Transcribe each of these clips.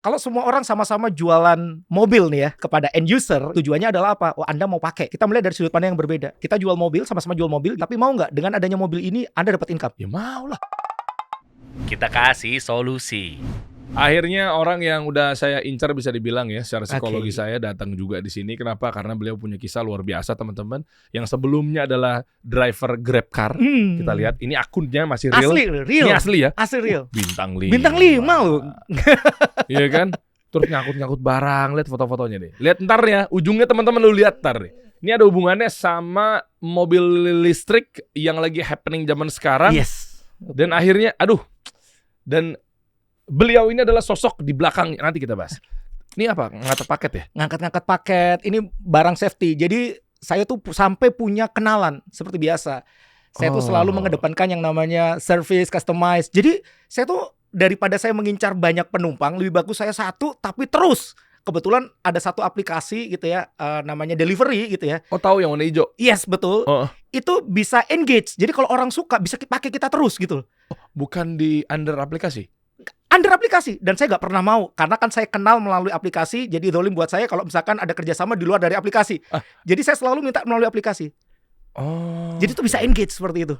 kalau semua orang sama-sama jualan mobil nih ya kepada end user, tujuannya adalah apa? Oh, Anda mau pakai. Kita melihat dari sudut pandang yang berbeda. Kita jual mobil, sama-sama jual mobil, tapi mau nggak dengan adanya mobil ini Anda dapat income? Ya mau lah. Kita kasih solusi. Akhirnya orang yang udah saya incar bisa dibilang ya secara psikologi Oke. saya datang juga di sini. Kenapa? Karena beliau punya kisah luar biasa teman-teman. Yang sebelumnya adalah driver GrabCar. Kita lihat ini akunnya masih real. Asli, real. Ini asli ya. Asli real. Bintang 5. Bintang 5 loh. Iya kan? Terus nyangkut-nyangkut barang. Lihat foto-fotonya nih. Lihat ntar ya. Ujungnya teman-teman lu lihat ntar nih. Ini ada hubungannya sama mobil listrik yang lagi happening zaman sekarang. Yes. Dan akhirnya dan beliau ini adalah sosok di belakang. Nanti kita bahas. Ini apa? Ngangkat paket ya? Ngangkat-ngangkat paket. Ini barang safety. Jadi saya tuh sampai punya kenalan seperti biasa. Saya tuh selalu mengedepankan yang namanya service customize. Jadi saya tuh daripada saya mengincar banyak penumpang, lebih bagus saya satu tapi terus. Kebetulan ada satu aplikasi gitu ya, namanya delivery gitu ya. Oh tahu yang warna hijau? Yes, betul. Itu bisa engage. Jadi kalau orang suka bisa pakai kita terus gitu. Bukan di under aplikasi? Under aplikasi. Dan saya gak pernah mau. Karena kan saya kenal melalui aplikasi. Jadi dolim buat saya kalau misalkan ada kerjasama di luar dari aplikasi. Jadi saya selalu minta melalui aplikasi. Jadi itu bisa engage seperti itu.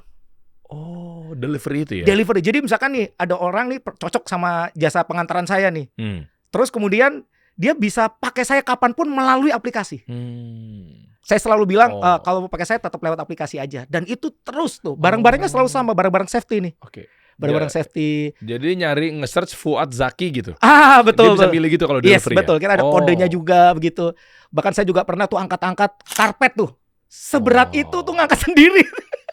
Oh, delivery itu ya? Delivery. Jadi misalkan nih ada orang nih cocok sama jasa pengantaran saya nih. Terus kemudian dia bisa pakai saya kapanpun melalui aplikasi. Saya selalu bilang kalau mau pakai saya tetap lewat aplikasi aja. Dan itu terus tuh. Barang-barangnya selalu sama. Barang-barang safety nih. Oke. Barang-barang safety. Jadi nyari nge-search Fuad Zaki gitu. Betul. Dia bisa pilih gitu kalau delivery. Yes, betul. Kita ada kodenya juga begitu. Bahkan saya juga pernah tuh angkat-angkat karpet tuh. Seberat itu tuh ngangkat sendiri.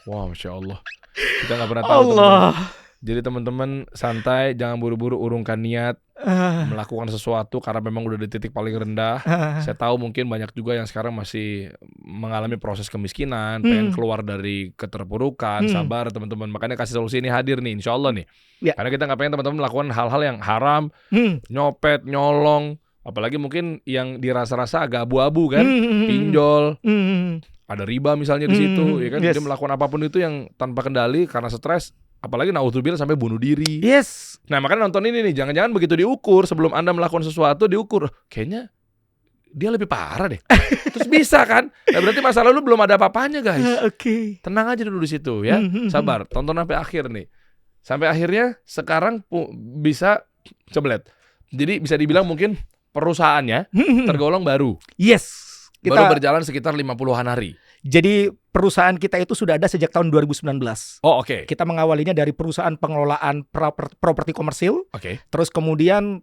Wow, Masya Allah. Kita gak pernah tahu Allah. Jadi teman-teman santai, jangan buru-buru urungkan niat melakukan sesuatu karena memang udah di titik paling rendah. Saya tahu mungkin banyak juga yang sekarang masih mengalami proses kemiskinan, pengen keluar dari keterpurukan. Sabar teman-teman. Makanya kasih solusi ini hadir nih, insya Allah nih. Karena kita nggak pengen teman-teman melakukan hal-hal yang haram, nyopet, nyolong, apalagi mungkin yang dirasa-rasa agak abu-abu kan, pinjol. Ada riba misalnya di situ, ya kan? Dia melakukan apapun itu yang tanpa kendali karena stres. Apalagi naudzubillah sampai bunuh diri. Yes. Nah makanya nonton ini nih, jangan-jangan begitu diukur sebelum Anda melakukan sesuatu diukur, kayaknya dia lebih parah deh. Terus bisa kan? Nah, berarti masa lalu belum ada apa-apanya guys. Oke. Tenang aja dulu di situ ya. Sabar, tonton sampai akhir nih. Sampai akhirnya sekarang bisa cobalet. Jadi bisa dibilang mungkin perusahaannya tergolong baru. Yes. Baru berjalan sekitar 50-an hari. Jadi perusahaan kita itu sudah ada sejak tahun 2019. Oh oke. Kita mengawalinya dari perusahaan pengelolaan properti komersil. Oke. Terus kemudian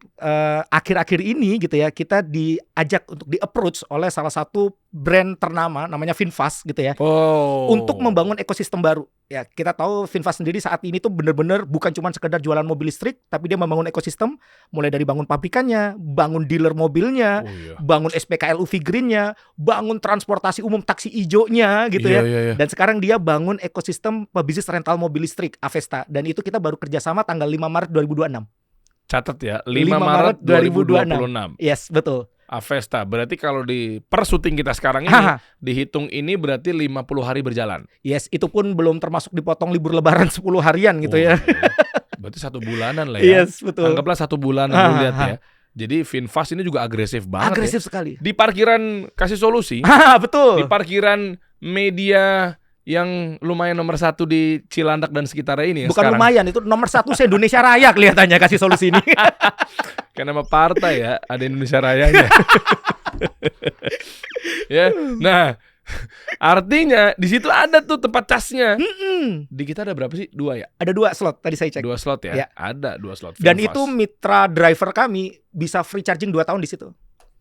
akhir-akhir ini gitu ya, kita diajak untuk di-approach oleh salah satu brand ternama namanya Finfast gitu ya. Untuk membangun ekosistem baru. Ya, kita tahu Finfast sendiri saat ini tuh benar-benar bukan cuma sekedar jualan mobil listrik, tapi dia membangun ekosistem mulai dari bangun pabrikannya, bangun dealer mobilnya, bangun SPKLU Green-nya, bangun transportasi umum taksi ijo-nya gitu ya. Dan sekarang dia bangun ekosistem bisnis rental mobil listrik Avesta, dan itu kita baru kerjasama tanggal 5 Maret 2026. Catat ya, 5 Maret 2026. Yes, betul. Avesta, berarti kalau di per syuting kita sekarang ini dihitung ini berarti 50 hari berjalan. Yes, itu pun belum termasuk dipotong libur lebaran 10 harian gitu ya. Berarti 1 bulanan lah ya. Yes, betul. Anggaplah 1 bulan lu lihat ya. Jadi Finfast ini juga agresif banget. Agresif ya. sekali. Di parkiran kasih solusi. Betul. Di parkiran media yang lumayan nomor 1 di Cilandak dan sekitarnya ini. Bukan sekarang. Lumayan, itu nomor 1 se-Indonesia Raya kelihatannya kasih solusi ini. Karena nama partai ya, ada Indonesia Rayanya. Ya, nah artinya di situ ada tuh tempat casnya. Di kita ada berapa sih? 2 ya? Ada 2 slot tadi saya cek. 2 slot ya? Ya. Ada 2 slot. Dan itu mitra driver kami bisa free charging 2 tahun di situ.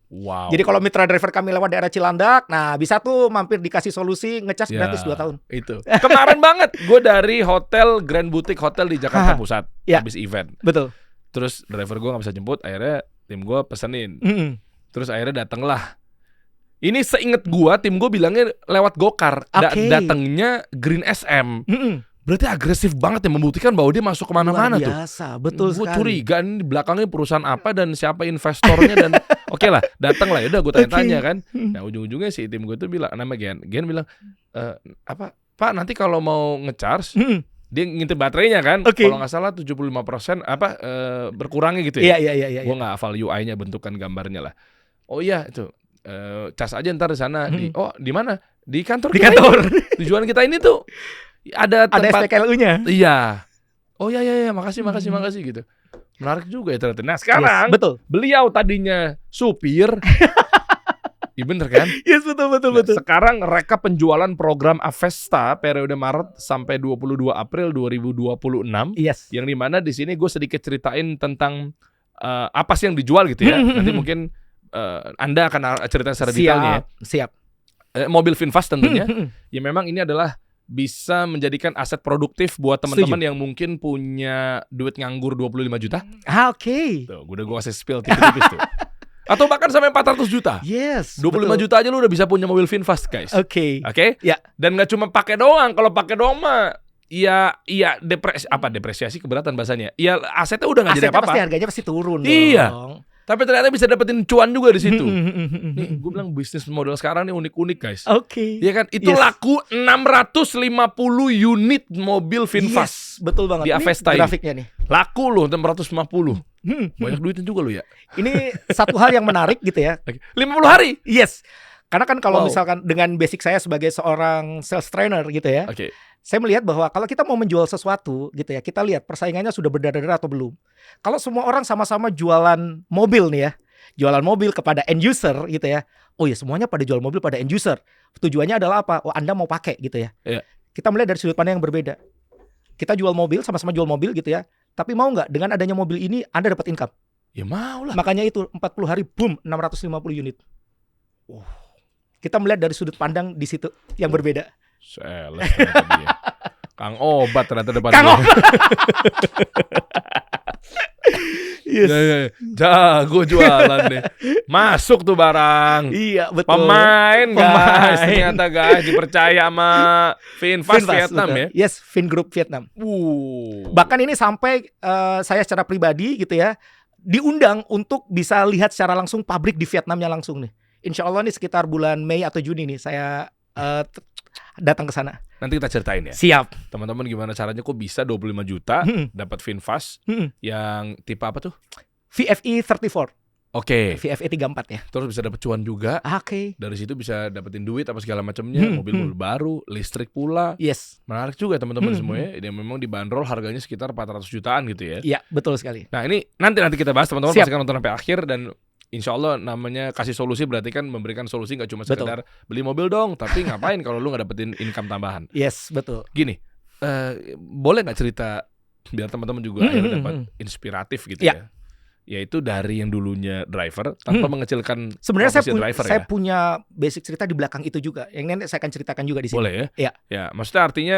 Wow. Jadi kalau mitra driver kami lewat daerah Cilandak, nah bisa tuh mampir dikasih solusi ngecas gratis 2 tahun. Itu. Kemarin banget gue dari hotel Grand Boutique Hotel di Jakarta Pusat habis event. Betul. Terus driver gue gak bisa jemput, akhirnya tim gue pesenin. Terus akhirnya datanglah. Ini seinget gue, tim gue bilangnya lewat Gokar. Datangnya Green SM. Berarti agresif banget ya, membuktikan bahwa dia masuk kemana-mana tuh. Luar biasa, betul sekali. Gue curiga ini di belakangnya perusahaan apa dan siapa investornya dan oke lah, datang lah, yaudah gue tanya-tanya kan. Nah ujung-ujungnya si tim gue tuh bilang, nama Gen bilang, Pak nanti kalau mau nge-charge Dia ngintip baterainya kan. Oke. Kalau nggak salah 75% berkurangnya gitu ya. Iya. Gue nggak hafal UI-nya, bentukan gambarnya lah. Oh iya itu cas aja ntar di sana. Di mana? Di kantor. Di kita kantor. ini. Tujuan kita ini tuh ada tempat. SPKLU-nya. Iya. Oh iya makasih gitu. Menarik juga ya ternyata. Nah sekarang betul. beliau tadinya supir. Iya bener kan? Yes, betul. Sekarang rekap penjualan program Avesta periode Maret sampai 22 April 2026. Yes. Yang dimana di sini gue sedikit ceritain tentang apa sih yang dijual gitu ya. Nanti mungkin Anda akan cerita secara detailnya ya. Siap. Mobil VinFast tentunya. Ya memang ini adalah bisa menjadikan aset produktif buat teman-teman yang mungkin punya duit nganggur 25 juta. Oke. Tuh, udah gue kasih spill tipis-tipis tuh. Atau bahkan sampai 400 juta. Yes. 25 betul. juta aja lu udah bisa punya mobil VinFast, guys. Oke. Ya. Dan nggak cuma pakai doang. Kalau pakai doang mah depresiasi keberatan bahasanya. Ya asetnya udah nggak jadi Asetnya apa-apa. pasti harganya pasti turun Iya. dong. Tapi ternyata bisa dapetin cuan juga di situ. Nih, gue bilang bisnis model sekarang nih unik-unik, guys. Oke. Iya kan? Itu laku 650 unit mobil VinFast. Yes, betul banget. Di Avesta ini. Grafiknya nih. Laku loh 650. Banyak duitnya juga lo ya. Ini satu hal yang menarik gitu ya. 50 hari. Yes. Karena kan kalau Wow. misalkan dengan basic saya sebagai seorang sales trainer gitu ya. Oke. Saya melihat bahwa kalau kita mau menjual sesuatu gitu ya, kita lihat persaingannya sudah berdarah-darah atau belum. Kalau semua orang sama-sama jualan mobil nih ya, jualan mobil kepada end user gitu ya. Oh ya, semuanya pada jual mobil pada end user. Tujuannya adalah apa? Oh, Anda mau pakai gitu ya. Iya. Kita melihat dari sudut pandang yang berbeda. Kita jual mobil, sama-sama jual mobil gitu ya. Tapi mau nggak dengan adanya mobil ini Anda dapat income? Ya mau lah. Makanya itu 40 hari boom 650 unit. Kita melihat dari sudut pandang di situ yang berbeda. Sales ternyata dia. Kang Obat ternyata depan Kang dia. Obat. Yes. Ya. Jago jualan deh. Masuk tuh barang. Iya, betul. Pemain guys, ternyata guys dipercaya sama VinFast Vietnam betul. ya. Yes, Vingroup Vietnam. Bahkan ini sampai saya secara pribadi gitu ya diundang untuk bisa lihat secara langsung pabrik di Vietnamnya langsung nih. Insya Allah nih sekitar bulan Mei atau Juni nih saya datang ke sana. Nanti kita ceritain ya. Siap. Teman-teman gimana caranya kok bisa 25 juta dapat VinFast yang tipe apa tuh? VFE 34. Oke. VFE 34 ya. Terus bisa dapat cuan juga. Oke. Dari situ bisa dapetin duit apa segala macamnya, mobil-mobil baru, listrik pula. Yes. Menarik juga teman-teman semuanya. Dia memang dibanderol harganya sekitar 400 jutaan gitu ya. Iya, betul sekali. Nah, ini nanti kita bahas teman-teman, Siap. pastikan nonton sampai akhir dan insya Allah namanya kasih solusi berarti kan memberikan solusi nggak cuma sekedar beli mobil dong, tapi ngapain kalau lu nggak dapetin income tambahan. Yes, betul. Gini, boleh nggak cerita biar teman-teman juga akhirnya dapat inspiratif gitu ya. Yaitu dari yang dulunya driver tanpa mengecilkan sebenarnya driver saya punya basic cerita di belakang itu juga. Yang nanti saya akan ceritakan juga di sini. Boleh ya? Iya. Ya, maksudnya artinya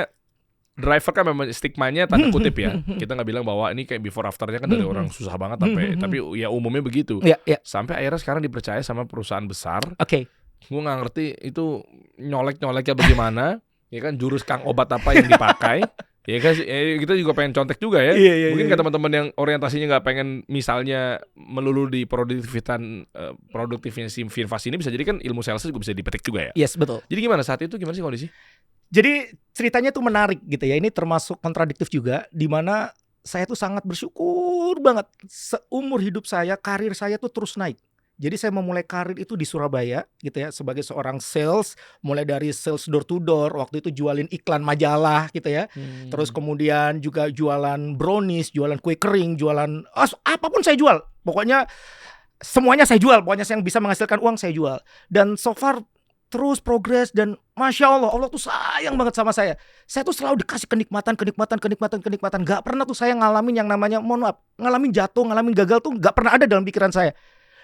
driver kan memang stigmanya tanda kutip ya. Kita nggak bilang bahwa ini kayak before afternya kan dari orang susah banget sampai tapi ya umumnya begitu. Iya. Sampai akhirnya sekarang dipercaya sama perusahaan besar. Oke. Gue nggak ngerti itu nyolek-nyoleknya bagaimana. Ya kan jurus Kang Obat apa yang dipakai. Ya kan kita juga pengen contek juga ya. Mungkin kan teman-teman yang orientasinya nggak pengen misalnya melulu di produktifnya si VinFast ini, bisa jadi kan ilmu sales juga bisa dipetik juga ya. Yes, betul. Jadi gimana saat itu, gimana sih kondisi? Jadi ceritanya tuh menarik gitu ya. Ini termasuk kontradiktif juga, di mana saya tuh sangat bersyukur banget. Seumur hidup saya, karir saya tuh terus naik. Jadi saya memulai karir itu di Surabaya gitu ya, sebagai seorang sales, mulai dari sales door to door, waktu itu jualin iklan majalah gitu ya. Terus kemudian juga jualan brownies, jualan kue kering, jualan apapun saya jual. Pokoknya semuanya saya jual, pokoknya yang bisa menghasilkan uang saya jual. Dan so far terus progres dan Masya Allah, Allah tuh sayang banget sama saya. Saya tuh selalu dikasih kenikmatan. Gak pernah tuh saya ngalamin yang namanya, mohon maaf, ngalamin jatuh, ngalamin gagal tuh gak pernah ada dalam pikiran saya.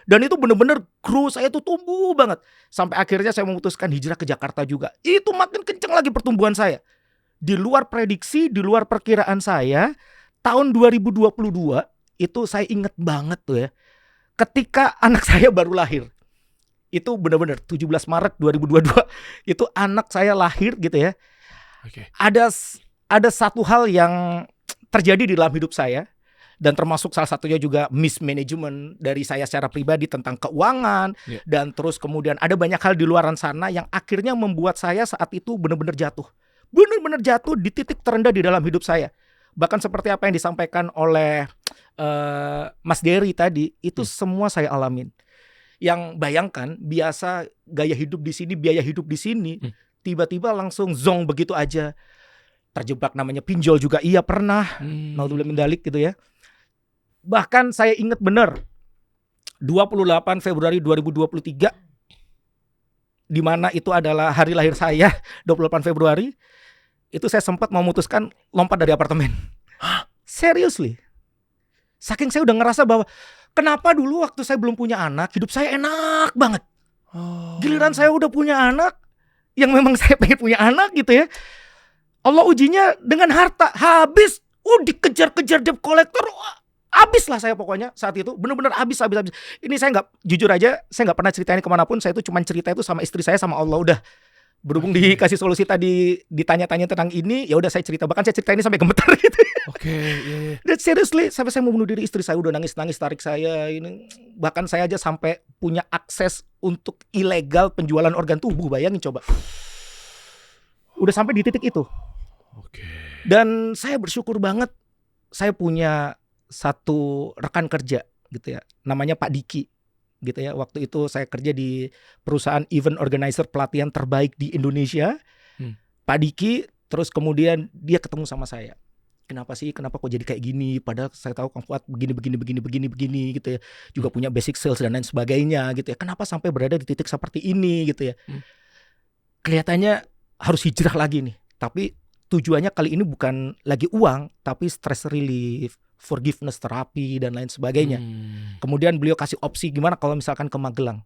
Dan itu bener-bener grow saya tuh tumbuh banget. Sampai akhirnya saya memutuskan hijrah ke Jakarta juga. Itu makin kenceng lagi pertumbuhan saya. Di luar prediksi, di luar perkiraan saya, tahun 2022 itu saya inget banget tuh ya. Ketika anak saya baru lahir. Itu benar-benar 17 Maret 2022 itu anak saya lahir gitu ya. Okay. Ada satu hal yang terjadi di dalam hidup saya. Dan termasuk salah satunya juga mismanagement dari saya secara pribadi tentang keuangan. Dan terus kemudian ada banyak hal di luaran sana yang akhirnya membuat saya saat itu benar-benar jatuh. benar-benar jatuh di titik terendah di dalam hidup saya. Bahkan seperti apa yang disampaikan oleh Mas Dery tadi, itu semua saya alamin. Yang bayangkan biasa gaya hidup di sini, biaya hidup di sini, tiba-tiba langsung zong begitu aja. Terjebak namanya pinjol juga iya pernah. Naudzubillah min dzalik gitu ya. Bahkan saya ingat benar 28 Februari 2023, di mana itu adalah hari lahir saya, 28 Februari, itu saya sempat memutuskan lompat dari apartemen. Seriously. Saking saya udah ngerasa bahwa kenapa dulu waktu saya belum punya anak, hidup saya enak banget. Giliran saya udah punya anak, yang memang saya pengen punya anak gitu ya, Allah ujinya dengan harta, habis. Dikejar-kejar debt collector, habis lah saya pokoknya saat itu. Benar-benar habis. Ini saya nggak, jujur aja, saya nggak pernah ceritain kemanapun. Saya itu cuma cerita itu sama istri saya, sama Allah. Udah berhubung dikasih solusi tadi, ditanya-tanya tentang ini, ya udah saya cerita. Bahkan saya cerita ini sampai gemeter gitu. Oke, iya. Dan seriously, sampai saya mau bunuh diri, istri saya udah nangis-nangis tarik saya ini. Bahkan saya aja sampai punya akses untuk ilegal penjualan organ tubuh, bayangin coba. Udah sampai di titik itu. Oke. Dan saya bersyukur banget saya punya satu rekan kerja gitu ya, namanya Pak Diki gitu ya. Waktu itu saya kerja di perusahaan event organizer pelatihan terbaik di Indonesia. Pak Diki, terus kemudian dia ketemu sama saya. Kenapa kok jadi kayak gini? Padahal saya tahu Kang Fuad begini gitu ya. Juga punya basic sales dan lain sebagainya gitu ya. Kenapa sampai berada di titik seperti ini gitu ya? Kelihatannya harus hijrah lagi nih. Tapi tujuannya kali ini bukan lagi uang, tapi stress relief, forgiveness terapi dan lain sebagainya. Kemudian beliau kasih opsi gimana kalau misalkan ke Magelang.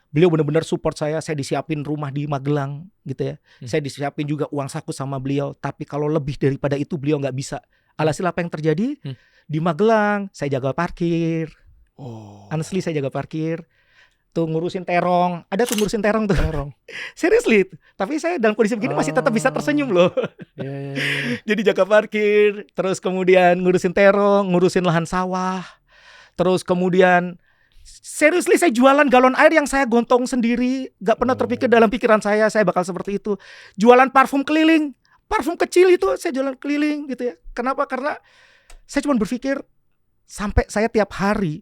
Beliau benar-benar support saya disiapin rumah di Magelang gitu ya. Saya disiapin juga uang saku sama beliau, tapi kalau lebih daripada itu beliau nggak bisa. Alhasil apa yang terjadi? Di Magelang saya jaga parkir. Honestly saya jaga parkir. Tuh ngurusin terong. Ada tuh ngurusin terong tuh. Seriously. Tapi saya dalam kondisi begini masih tetap bisa tersenyum loh. Jadi jaga parkir, terus kemudian ngurusin terong, ngurusin lahan sawah. Terus kemudian seriously saya jualan galon air yang saya gontong sendiri. Gak pernah terpikir dalam pikiran saya bakal seperti itu. Jualan parfum keliling. Parfum kecil itu saya jualan keliling gitu ya. Kenapa? Karena saya cuma berpikir sampai saya tiap hari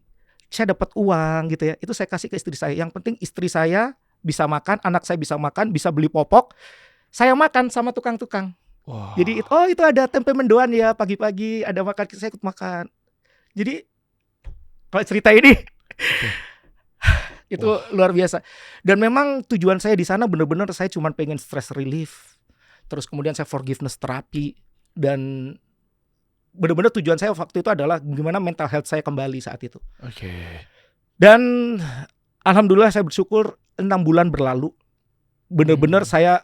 saya dapat uang gitu ya, itu saya kasih ke istri saya. Yang penting istri saya bisa makan, anak saya bisa makan, bisa beli popok. Saya makan sama tukang-tukang. Jadi itu ada tempe mendoan ya pagi-pagi, ada makan, saya ikut makan. Jadi kalau cerita ini itu luar biasa. Dan memang tujuan saya di sana benar-benar saya cuma pengen stress relief. Terus kemudian saya forgiveness terapi, dan benar-benar tujuan saya waktu itu adalah gimana mental health saya kembali saat itu. Dan alhamdulillah saya bersyukur 6 bulan berlalu. Benar-benar saya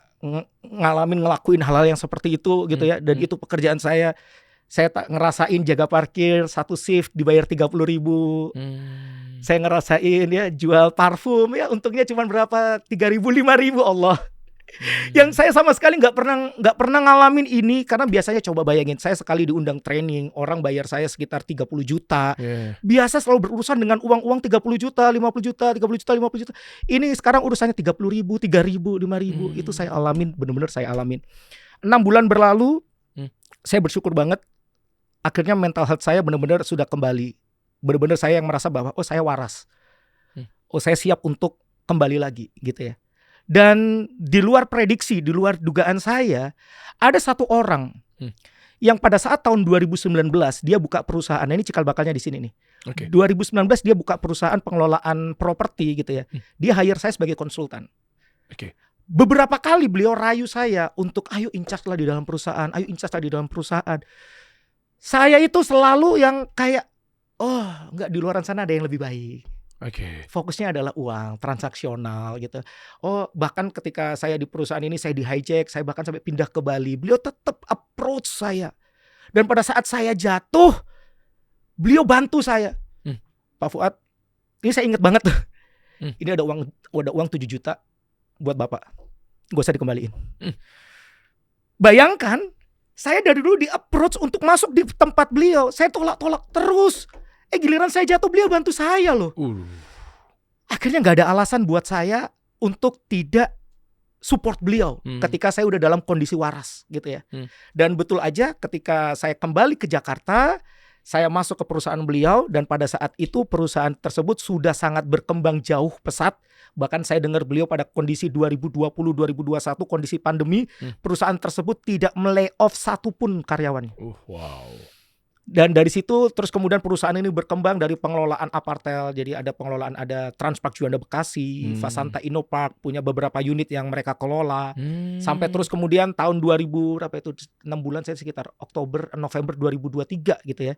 ngelakuin hal-hal yang seperti itu gitu ya. Dan itu pekerjaan saya. Saya tak ngerasain jaga parkir satu shift dibayar 30.000. Saya ngerasain ya jual parfum ya, untungnya cuma berapa, 3.000 5.000 Allah. Yang saya sama sekali nggak pernah ngalamin ini, karena biasanya coba bayangin, saya sekali diundang training orang bayar saya sekitar 30 juta. Biasa selalu berurusan dengan uang 30 juta, 50 juta, 30 juta, 50 juta. Ini sekarang urusannya 30.000, 3.000, 5.000. Itu saya alamin, benar-benar saya alamin. 6 bulan berlalu, saya bersyukur banget. Akhirnya mental health saya benar-benar sudah kembali. Benar-benar saya yang merasa bahwa saya waras. Saya siap untuk kembali lagi gitu ya. Dan di luar prediksi, di luar dugaan saya, ada satu orang yang pada saat tahun 2019 dia buka perusahaan. Nah, ini cikal bakalnya di sini nih. 2019 dia buka perusahaan pengelolaan properti gitu ya. Dia hire saya sebagai konsultan. Beberapa kali beliau rayu saya untuk ayo incas lah di dalam perusahaan, ayo incas lah di dalam perusahaan. Saya itu selalu yang kayak enggak, di luaran sana ada yang lebih baik. Fokusnya adalah uang, transaksional gitu. Bahkan ketika saya di perusahaan ini saya di hijack, saya bahkan sampai pindah ke Bali, beliau tetap approach saya. Dan pada saat saya jatuh, beliau bantu saya. Pak Fuad, ini saya ingat banget tuh. Ini ada uang 7 juta buat Bapak. Gak usah dikembaliin. Bayangkan, saya dari dulu di approach untuk masuk di tempat beliau. Saya tolak-tolak terus. Giliran saya jatuh, beliau bantu saya loh. Akhirnya gak ada alasan buat saya untuk tidak support beliau ketika saya udah dalam kondisi waras gitu ya. Dan betul aja ketika saya kembali ke Jakarta, saya masuk ke perusahaan beliau, dan pada saat itu perusahaan tersebut sudah sangat berkembang jauh pesat. Bahkan saya dengar beliau pada kondisi 2020-2021 kondisi pandemi, perusahaan tersebut tidak melay-off satupun karyawannya. Wow. Dan dari situ terus kemudian perusahaan ini berkembang dari pengelolaan apartel. Jadi ada pengelolaan, ada Transpark Juanda Bekasi, Fasanta Innopark punya beberapa unit yang mereka kelola. Sampai terus kemudian tahun 2000 berapa itu 6 bulan, saya sekitar November 2023 gitu ya.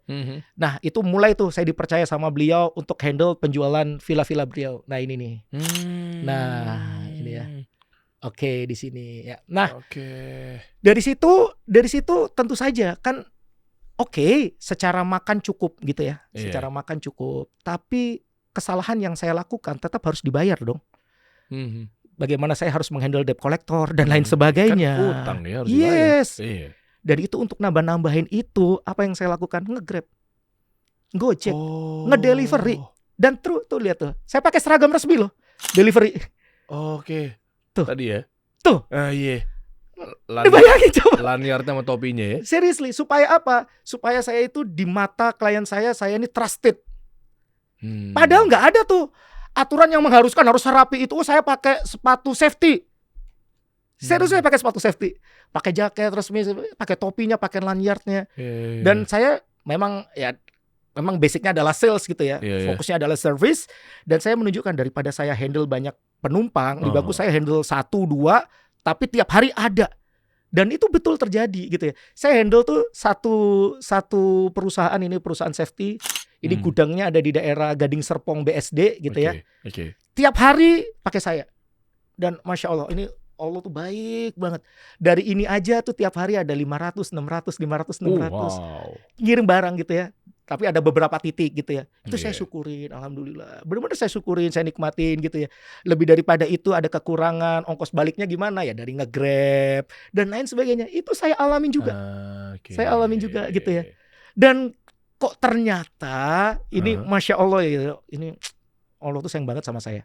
Nah, itu mulai tuh saya dipercaya sama beliau untuk handle penjualan villa-villa beliau. Nah, ini nih. Nah, ini ya. Oke, di sini ya. Nah, dari situ tentu saja kan oke, secara makan cukup gitu ya. Secara makan cukup. Tapi kesalahan yang saya lakukan tetap harus dibayar dong. Bagaimana saya harus menghandle debt collector dan lain sebagainya. Kan utang ya harus yes. dibayar. Dan itu untuk nambah-nambahin itu, apa yang saya lakukan? Nge-Grab, Gojek, ngedelivery. Dan tuh lihat tuh, saya pakai seragam resmi loh, delivery. Oke. Tuh. Tadi ya. Tuh. Iya. Bayangin coba. Lanyardnya sama topinya ya. Seriously, supaya apa? Supaya saya itu di mata klien saya ini trusted. Padahal nggak ada tuh aturan yang mengharuskan harus rapi itu. Saya pakai sepatu safety. Serius, saya pakai sepatu safety, pakai jaket resmi, pakai topinya, pakai lanyardnya. Dan saya memang basicnya adalah sales gitu ya. Fokusnya adalah service. Dan saya menunjukkan daripada saya handle banyak penumpang, lebih bagus saya handle 1-2, tapi tiap hari ada. Dan itu betul terjadi gitu ya. Saya handle tuh satu perusahaan, ini perusahaan safety. Ini gudangnya ada di daerah Gading Serpong BSD gitu ya. Tiap hari pakai saya. Dan Masya Allah, ini Allah tuh baik banget. Dari ini aja tuh tiap hari ada 500, 600. Wow. Ngirim barang gitu ya. Tapi ada beberapa titik gitu ya. Itu saya syukurin, alhamdulillah. Benar-benar saya syukurin, saya nikmatin gitu ya. Lebih daripada itu ada kekurangan, ongkos baliknya gimana ya, dari nge-Grab dan lain sebagainya. Itu saya alamin juga. Saya alamin juga gitu ya. Dan kok ternyata ini Masya Allah ya, ini Allah tuh sayang banget sama saya.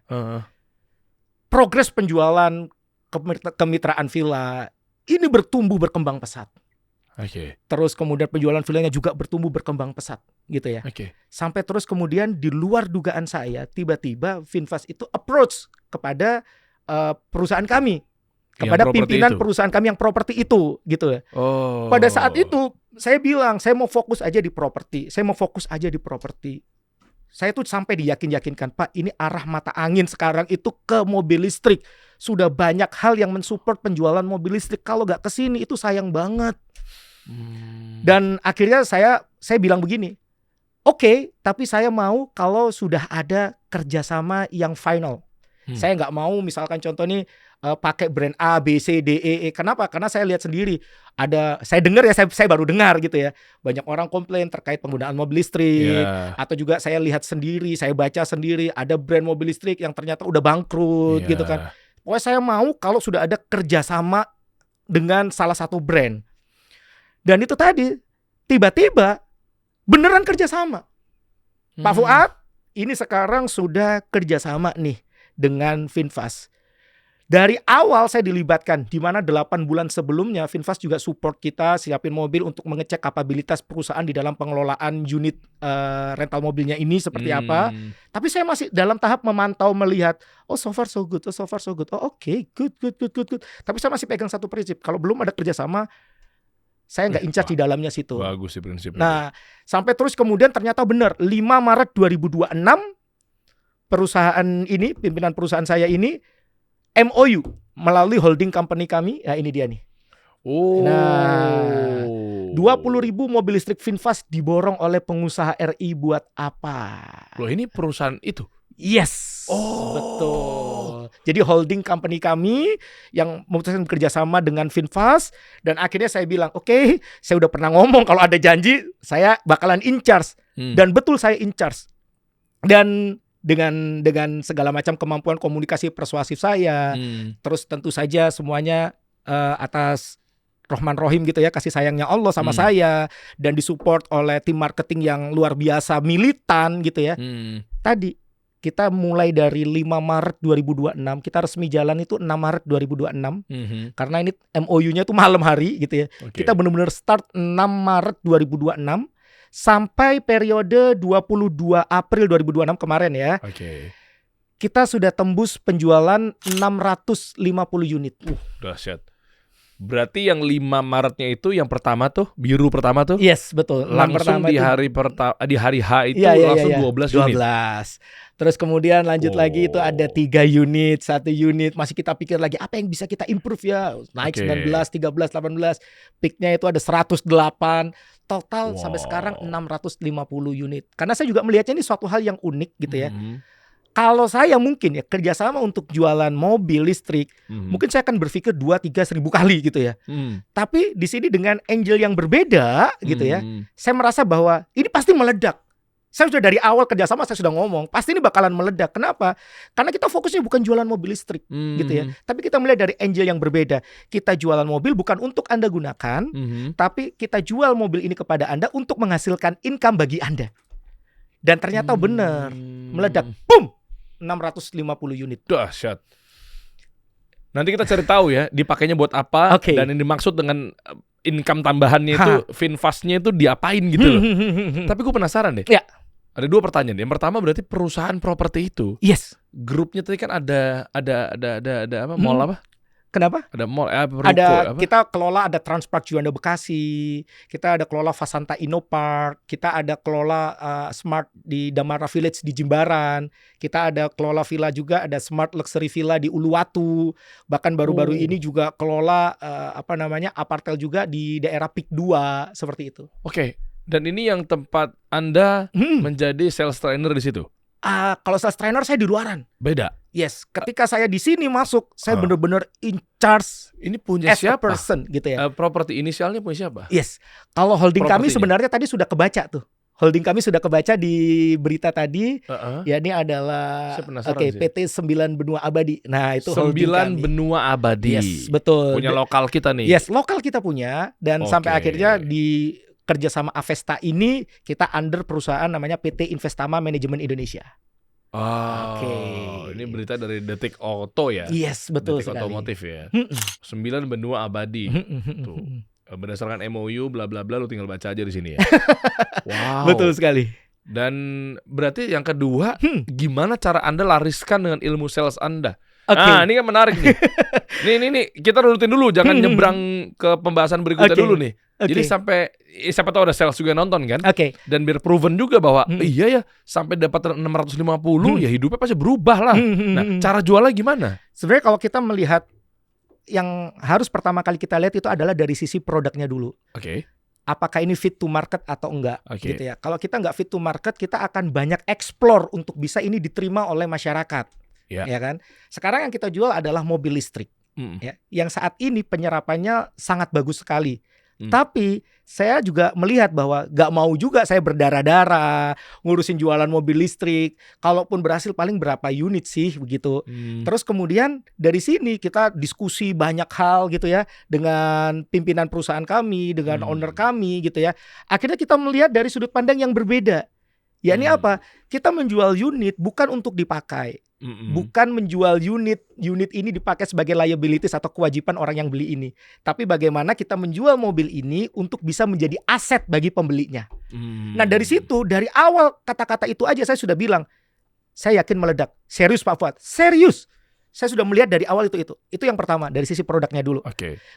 Progres penjualan kemitraan villa ini berkembang pesat. Terus kemudian penjualan villanya juga berkembang pesat gitu ya. Sampai terus kemudian di luar dugaan saya, tiba-tiba Finfast itu approach kepada perusahaan kami, kepada pimpinan perusahaan kami yang properti itu gitu ya. Pada saat itu saya bilang, saya mau fokus aja di properti. Saya tuh sampai diyakinkan, Pak, ini arah mata angin sekarang itu ke mobil listrik. Sudah banyak hal yang mensupport penjualan mobil listrik. Kalau gak kesini itu sayang banget. Dan akhirnya saya bilang begini, oke, tapi saya mau kalau sudah ada kerjasama yang final. Saya nggak mau misalkan contoh nih pakai brand A, B, C, D, E. Kenapa? Karena saya lihat sendiri saya dengar ya, saya baru dengar gitu ya. Banyak orang komplain terkait penggunaan mobil listrik. Atau juga saya lihat sendiri, saya baca sendiri ada brand mobil listrik yang ternyata udah bangkrut gitu kan. Pokoknya saya mau kalau sudah ada kerjasama dengan salah satu brand. Dan itu tadi tiba-tiba beneran kerjasama. Pak Fuad ini sekarang sudah kerjasama nih dengan Finfast. Dari awal saya dilibatkan, di mana 8 bulan sebelumnya Finfast juga support kita siapin mobil untuk mengecek kapabilitas perusahaan di dalam pengelolaan unit rental mobilnya ini seperti apa. Tapi saya masih dalam tahap memantau, melihat, so far so good. Oke, good. Tapi saya masih pegang satu prinsip, kalau belum ada kerjasama, saya nggak incar di dalamnya situ. Bagus sih prinsipnya. Nah, sampai terus kemudian ternyata benar 5 Maret 2026 perusahaan ini, pimpinan perusahaan saya ini MOU melalui holding company kami. Ya ini dia nih. Nah, 20.000 mobil listrik Finfast diborong oleh pengusaha RI buat apa? Loh, ini perusahaan itu? Yes. Betul. Jadi holding company kami yang memutuskan bekerja sama dengan Finfast, dan akhirnya saya bilang, oke, saya udah pernah ngomong kalau ada janji saya bakalan in charge. Dan betul saya in charge. Dan dengan segala macam kemampuan komunikasi persuasif saya, terus tentu saja semuanya atas Rahman Rohim gitu ya, kasih sayangnya Allah sama saya, dan disupport oleh tim marketing yang luar biasa militan gitu ya. Tadi Kita mulai dari 5 Maret 2026, kita resmi jalan itu 6 Maret 2026. Karena ini MOU-nya tuh malam hari gitu ya. Oke. Kita benar-benar start 6 Maret 2026 sampai periode 22 April 2026 kemarin ya. Oke. Kita sudah tembus penjualan 650 unit. Dahsyat. Berarti yang 5 Maretnya itu yang pertama tuh, biru pertama tuh. Yes, betul. Langsung di hari H itu langsung 12 unit. 12. Terus kemudian lanjut lagi itu ada 3 unit, 1 unit. Masih kita pikir lagi apa yang bisa kita improve ya. Naik 19, 13, 18. Peaknya itu ada 108. Total sampai sekarang 650 unit. Karena saya juga melihatnya ini suatu hal yang unik gitu ya. Kalau saya mungkin ya kerjasama untuk jualan mobil listrik, mungkin saya akan berpikir 2-3 ribu kali gitu ya. Tapi di sini dengan angel yang berbeda gitu ya, saya merasa bahwa ini pasti meledak. Saya sudah dari awal kerjasama saya sudah ngomong pasti ini bakalan meledak. Kenapa? Karena kita fokusnya bukan jualan mobil listrik gitu ya. Tapi kita melihat dari angel yang berbeda. Kita jualan mobil bukan untuk Anda gunakan, tapi kita jual mobil ini kepada Anda untuk menghasilkan income bagi Anda. Dan ternyata benar meledak, boom, 650 unit. Dahsyat. Nanti kita cari tahu ya, dipakainya buat apa dan yang dimaksud dengan income tambahannya itu, VinFast-nya itu diapain gitu loh. Tapi gue penasaran deh. Ya. Ada 2 pertanyaan. Yang pertama berarti perusahaan properti itu. Yes. Grupnya tadi kan ada apa? Mall apa? Kenapa? Ada mall, ruko, ada apa? kita kelola ada Transpark Juanda Bekasi, kita ada kelola Fasanta Innopark, kita ada kelola Smart di Damara Village di Jimbaran, kita ada kelola villa juga, ada Smart Luxury Villa di Uluwatu, bahkan baru-baru ini juga kelola apartel juga di daerah Pik 2 seperti itu. Oke. Dan ini yang tempat Anda menjadi sales trainer di situ. Kalau sales trainer saya di luaran. Beda. Yes, ketika saya di sini masuk, saya benar-benar in charge. Ini punya as siapa? a person gitu ya. Properti inisialnya punya siapa? Yes. Kalau holding kami sebenarnya tadi sudah kebaca tuh. Holding kami sudah kebaca di berita tadi. Ya ini adalah PT 9 Benua Abadi. Nah, itu 9 holding kami. Benua Abadi. Yes, betul. Punya lokal kita nih. Yes, lokal kita punya dan sampai akhirnya di kerjasama Avesta ini kita under perusahaan namanya PT Investama Manajemen Indonesia. Ini berita dari Detik Auto ya. Yes, betul Detik sekali. Otomotif ya. 9 Benua Abadi. Tuh. Berdasarkan MOU bla bla bla, lu tinggal baca aja di sini ya. Wow. Betul sekali. Dan berarti yang kedua, gimana cara Anda lariskan dengan ilmu sales Anda? Ini kan menarik nih. Nih kita runutin dulu, jangan nyebrang ke pembahasan berikutnya dulu nih. Jadi sampai siapa tahu ada sales juga nonton kan? Dan biar proven juga bahwa iya ya, sampai dapat 650 ya hidupnya pasti berubah lah. Nah, cara jualnya gimana? Sebenarnya kalau kita melihat yang harus pertama kali kita lihat itu adalah dari sisi produknya dulu. Apakah ini fit to market atau enggak gitu ya. Kalau kita enggak fit to market, kita akan banyak explore untuk bisa ini diterima oleh masyarakat. Ya kan? Sekarang yang kita jual adalah mobil listrik. Ya, yang saat ini penyerapannya sangat bagus sekali. Tapi saya juga melihat bahwa gak mau juga saya berdarah-darah ngurusin jualan mobil listrik. Kalaupun berhasil paling berapa unit sih begitu. Terus kemudian dari sini kita diskusi banyak hal gitu ya dengan pimpinan perusahaan kami, dengan owner kami gitu ya. Akhirnya kita melihat dari sudut pandang yang berbeda. Ya ini apa? Kita menjual unit bukan untuk dipakai. Bukan menjual unit ini dipakai sebagai liabilities atau kewajiban orang yang beli ini. Tapi bagaimana kita menjual mobil ini untuk bisa menjadi aset bagi pembelinya. Nah dari situ, dari awal kata-kata itu aja saya sudah bilang, saya yakin meledak. Serius Pak Fuad, serius. Saya sudah melihat dari awal itu. Itu yang pertama, dari sisi produknya dulu.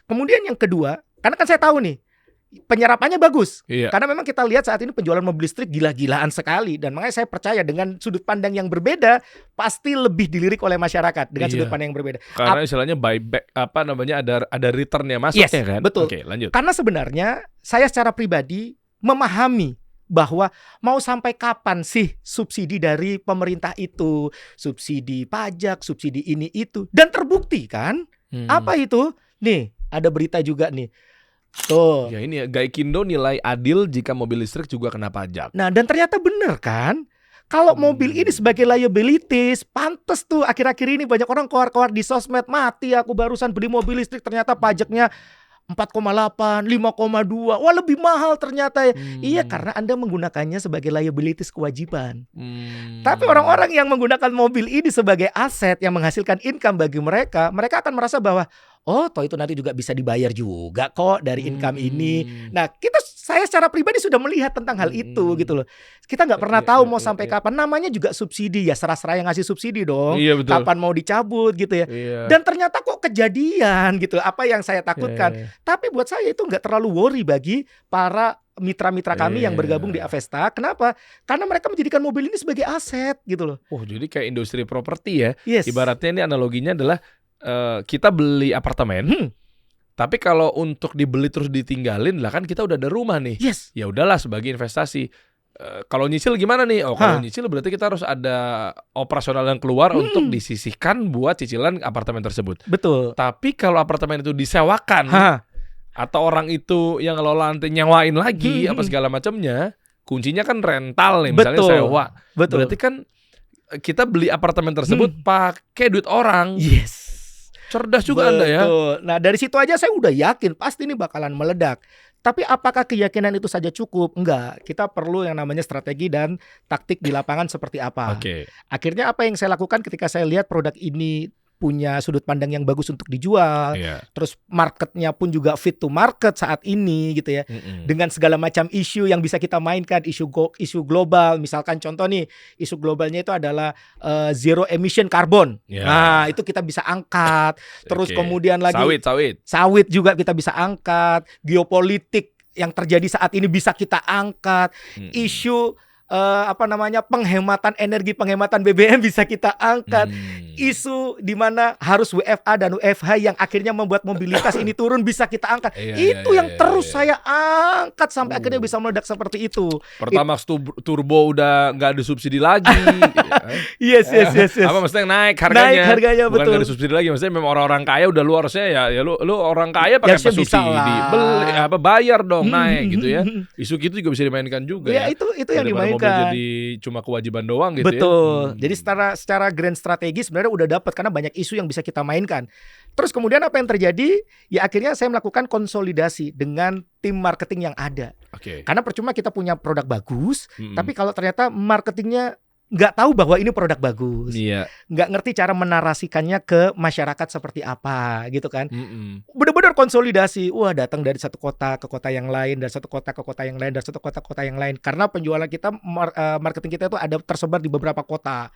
Kemudian yang kedua, karena kan saya tahu nih, penyerapannya bagus. Karena memang kita lihat saat ini penjualan mobil listrik gila-gilaan sekali. Dan makanya saya percaya dengan sudut pandang yang berbeda pasti lebih dilirik oleh masyarakat dengan sudut pandang yang berbeda. Karena istilahnya buyback ada returnnya masuk ya kan? Betul. Lanjut. Karena sebenarnya saya secara pribadi memahami bahwa mau sampai kapan sih subsidi dari pemerintah itu, subsidi pajak, subsidi ini itu, dan terbukti kan? Apa itu? Nih, ada berita juga nih. Tuh. Ya ini ya, Gaikindo nilai adil jika mobil listrik juga kena pajak. Nah, dan ternyata benar kan? Kalau mobil ini sebagai liabilities, pantes tuh akhir-akhir ini banyak orang keluar-keluar di sosmed, mati aku barusan beli mobil listrik ternyata pajaknya 4,8, 5,2. Wah, lebih mahal ternyata ya. Iya, karena Anda menggunakannya sebagai liabilities, kewajiban. Tapi orang-orang yang menggunakan mobil ini sebagai aset yang menghasilkan income bagi mereka akan merasa bahwa toh itu nanti juga bisa dibayar juga kok dari income ini. Nah, saya secara pribadi sudah melihat tentang hal itu gitu loh. Kita nggak pernah tahu mau sampai kapan. Namanya juga subsidi ya, serah-serah yang ngasih subsidi dong. Iya, betul. Kapan mau dicabut gitu ya. Dan ternyata kok kejadian gitu. Apa yang saya takutkan. Tapi buat saya itu nggak terlalu worry bagi para mitra-mitra kami yang bergabung di Avesta. Kenapa? Karena mereka menjadikan mobil ini sebagai aset gitu loh. Jadi kayak industri properti ya. Yes. Ibaratnya ini analoginya adalah kita beli apartemen. Tapi kalau untuk dibeli terus ditinggalin lah kan kita udah ada rumah nih. Yes. Ya udahlah sebagai investasi. Kalau nyicil gimana nih? Kalau nyicil berarti kita harus ada operasional yang keluar untuk disisihkan buat cicilan apartemen tersebut. Betul. Tapi kalau apartemen itu disewakan atau orang itu yang ngelola nanti nyewain lagi apa segala macamnya, kuncinya kan rental nih, misalnya sewa. Betul. Berarti kan kita beli apartemen tersebut pakai duit orang. Yes. Cerdas juga Anda ya. Nah, dari situ aja saya udah yakin pasti ini bakalan meledak. Tapi apakah keyakinan itu saja cukup? Enggak. Kita perlu yang namanya strategi dan taktik di lapangan seperti apa. Akhirnya apa yang saya lakukan ketika saya lihat produk ini punya sudut pandang yang bagus untuk dijual, terus marketnya pun juga fit to market saat ini gitu ya, dengan segala macam isu yang bisa kita mainkan, isu global, misalkan contoh nih, isu globalnya itu adalah zero emission carbon, nah itu kita bisa angkat, terus kemudian lagi sawit juga kita bisa angkat, geopolitik yang terjadi saat ini bisa kita angkat, isu penghematan energi, penghematan BBM bisa kita angkat. Isu di mana harus WFA dan WFH yang akhirnya membuat mobilitas ini turun bisa kita angkat. Itu yang terus saya angkat sampai akhirnya bisa meledak seperti itu. Pertamax turbo udah nggak ada subsidi lagi. Yes. Apa maksudnya naik harganya? Naik harganya, bukan betul. nggak ada subsidi lagi. Maksudnya memang orang-orang kaya udah lu harusnya ya lu orang kaya pakai Ya, subsidi. Beli bayar dong naik gitu ya. Isu gitu juga bisa dimainkan juga ya. Itu yang dimainkan. Jadi cuma kewajiban doang gitu. Betul. Jadi secara grand strategi sebenarnya udah dapat karena banyak isu yang bisa kita mainkan. Terus kemudian apa yang terjadi? Ya akhirnya saya melakukan konsolidasi dengan tim marketing yang ada. Karena percuma kita punya produk bagus, tapi kalau ternyata marketingnya nggak tahu bahwa ini produk bagus, nggak ngerti cara menarasikannya ke masyarakat seperti apa gitu kan. Benar-benar konsolidasi. Wah, datang dari satu kota ke kota yang lain, dari satu kota ke kota yang lain, dari satu kota ke kota yang lain. Karena penjualan kita, marketing kita itu ada tersebar di beberapa kota.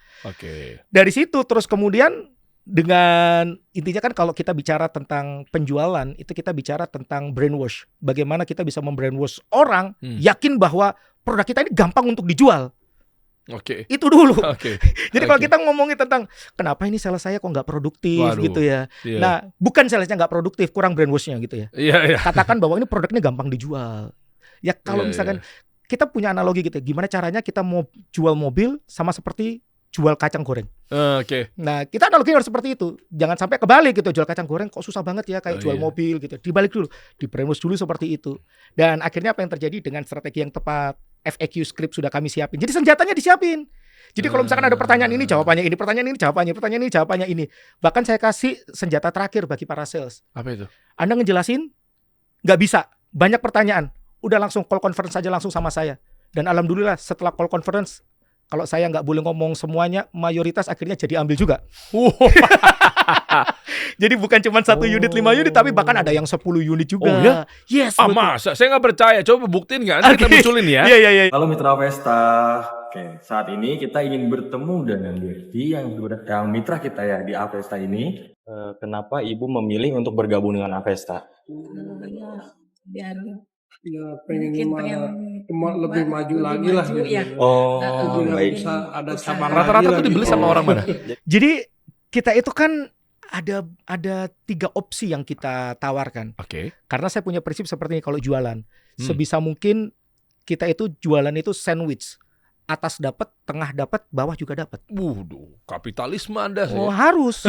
Dari situ terus kemudian dengan intinya kan kalau kita bicara tentang penjualan itu kita bicara tentang brainwash. Bagaimana kita bisa membrainwash orang yakin bahwa produk kita ini gampang untuk dijual. Itu dulu. Jadi kalau kita ngomongin tentang kenapa ini sales saya kok nggak produktif gitu ya. Nah, bukan salesnya nggak produktif, kurang brainwashnya gitu ya. Katakan bahwa ini produknya gampang dijual. Ya kalau misalkan kita punya analogi gitu, gimana caranya kita mau jual mobil sama seperti jual kacang goreng. Nah, kita analoginya harus seperti itu. Jangan sampai kebalik gitu, jual kacang goreng kok susah banget ya kayak jual mobil gitu. Dibalik dulu, di brainwash dulu seperti itu. Dan akhirnya apa yang terjadi dengan strategi yang tepat, FAQ script sudah kami siapin. Jadi senjatanya disiapin. Jadi kalau misalkan ada pertanyaan ini jawabannya ini, pertanyaan ini jawabannya ini. Bahkan saya kasih senjata terakhir bagi para sales. Apa itu? Anda ngejelasin nggak bisa, banyak pertanyaan. Udah langsung call conference saja langsung sama saya. Dan alhamdulillah setelah call conference, kalau saya nggak boleh ngomong semuanya, mayoritas akhirnya jadi ambil juga. Jadi bukan cuma 1 unit, 5 unit, tapi bahkan ada yang 10 unit juga. Yes. Masa? Saya nggak percaya. Coba buktiin nggak? Nanti kita munculin ya. Iya. Halo Mitra Avesta. Saat ini kita ingin bertemu dengan Devi yang mitra kita ya di Avesta ini. Kenapa Ibu memilih untuk bergabung dengan Avesta? Biar pengen lebih maju lagi lah gitu. Ya. Baik. Bisa ada Rata-rata tuh dibeli sama orang mana? Jadi kita itu kan ada 3 opsi yang kita tawarkan. Karena saya punya prinsip seperti ini kalau jualan. Sebisa mungkin kita itu jualan itu sandwich. Atas dapat, tengah dapat, bawah juga dapat. Waduh, kapitalisme Anda sih. Oh, harus.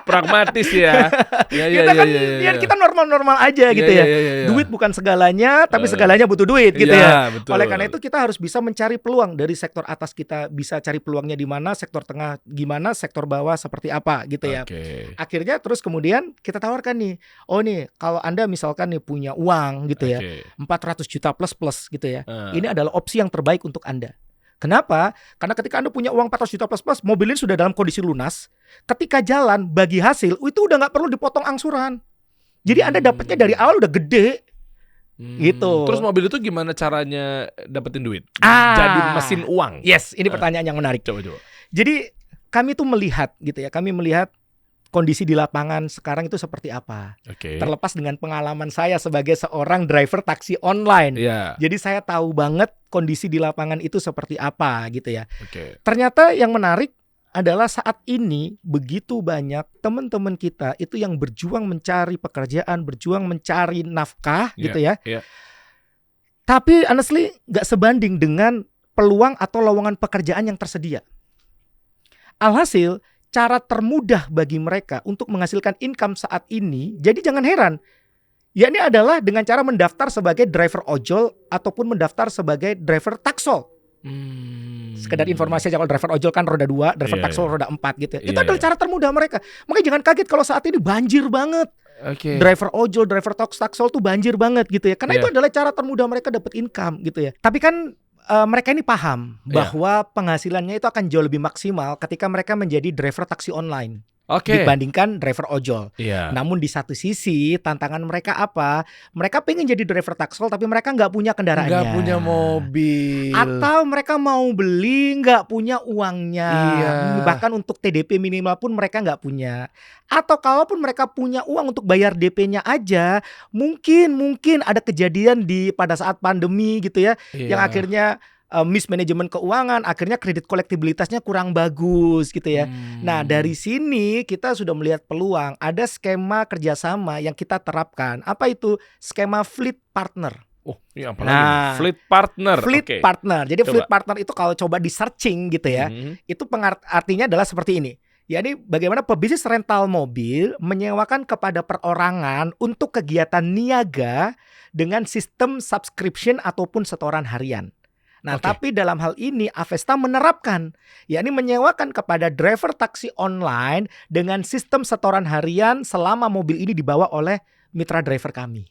Pragmatis ya. Kita kan biar kita normal-normal aja gitu ya. Duit bukan segalanya, tapi segalanya butuh duit gitu ya. Betul. Oleh karena itu kita harus bisa mencari peluang. Dari sektor atas kita bisa cari peluangnya di mana, sektor tengah gimana, sektor bawah seperti apa gitu ya. Akhirnya terus kemudian kita tawarkan nih, oh nih kalau Anda misalkan nih punya uang gitu ya, 400 juta plus gitu ya. Ini adalah opsi yang terbaik untuk Anda. Kenapa? Karena ketika Anda punya uang 400 juta plus, mobil ini sudah dalam kondisi lunas. Ketika jalan, bagi hasil, itu udah nggak perlu dipotong angsuran. Jadi Anda dapatnya dari awal udah gede. Gitu. Terus mobil itu gimana caranya dapetin duit? Jadi mesin uang. Yes, ini pertanyaan yang menarik. Coba. Jadi kami tuh melihat gitu ya. Kami melihat kondisi di lapangan sekarang itu seperti apa. Terlepas dengan pengalaman saya sebagai seorang driver taksi online. Jadi saya tahu banget kondisi di lapangan itu seperti apa gitu ya. Ternyata yang menarik adalah saat ini begitu banyak teman-teman kita itu yang berjuang mencari pekerjaan, berjuang mencari nafkah gitu ya. Tapi honestly gak sebanding dengan peluang atau lowongan pekerjaan yang tersedia. Alhasil cara termudah bagi mereka untuk menghasilkan income saat ini, jadi jangan heran, yakni adalah dengan cara mendaftar sebagai driver ojol ataupun mendaftar sebagai driver taksol. Sekedar informasi aja, kalau driver ojol kan roda 2, driver taksol roda 4 gitu ya. Itu adalah cara termudah mereka. Makanya jangan kaget kalau saat ini banjir banget. Driver ojol, driver taksol tuh banjir banget gitu ya. Karena itu adalah cara termudah mereka dapat income gitu ya. Tapi kan mereka ini paham bahwa penghasilannya itu akan jauh lebih maksimal ketika mereka menjadi driver taksi online dibandingkan driver ojol. Namun di satu sisi tantangan mereka apa? Mereka pengen jadi driver taksol tapi mereka nggak punya kendaraannya, nggak punya mobil, atau mereka mau beli nggak punya uangnya. Bahkan untuk TDP minimal pun mereka nggak punya. Atau kalaupun mereka punya uang untuk bayar DP-nya aja, mungkin ada kejadian pada saat pandemi gitu ya, yang akhirnya mismanajemen keuangan, akhirnya kredit kolektibilitasnya kurang bagus gitu ya. Nah dari sini kita sudah melihat peluang, ada skema kerjasama yang kita terapkan. Apa itu? Skema fleet partner. Ini apa lagi? Fleet partner. Partner. Jadi fleet partner itu kalau coba di searching gitu ya, itu artinya adalah seperti ini. Yakni bagaimana pebisnis rental mobil menyewakan kepada perorangan untuk kegiatan niaga dengan sistem subscription ataupun setoran harian. Nah, tapi dalam hal ini Avesta menerapkan, yakni menyewakan kepada driver taksi online dengan sistem setoran harian selama mobil ini dibawa oleh mitra driver kami.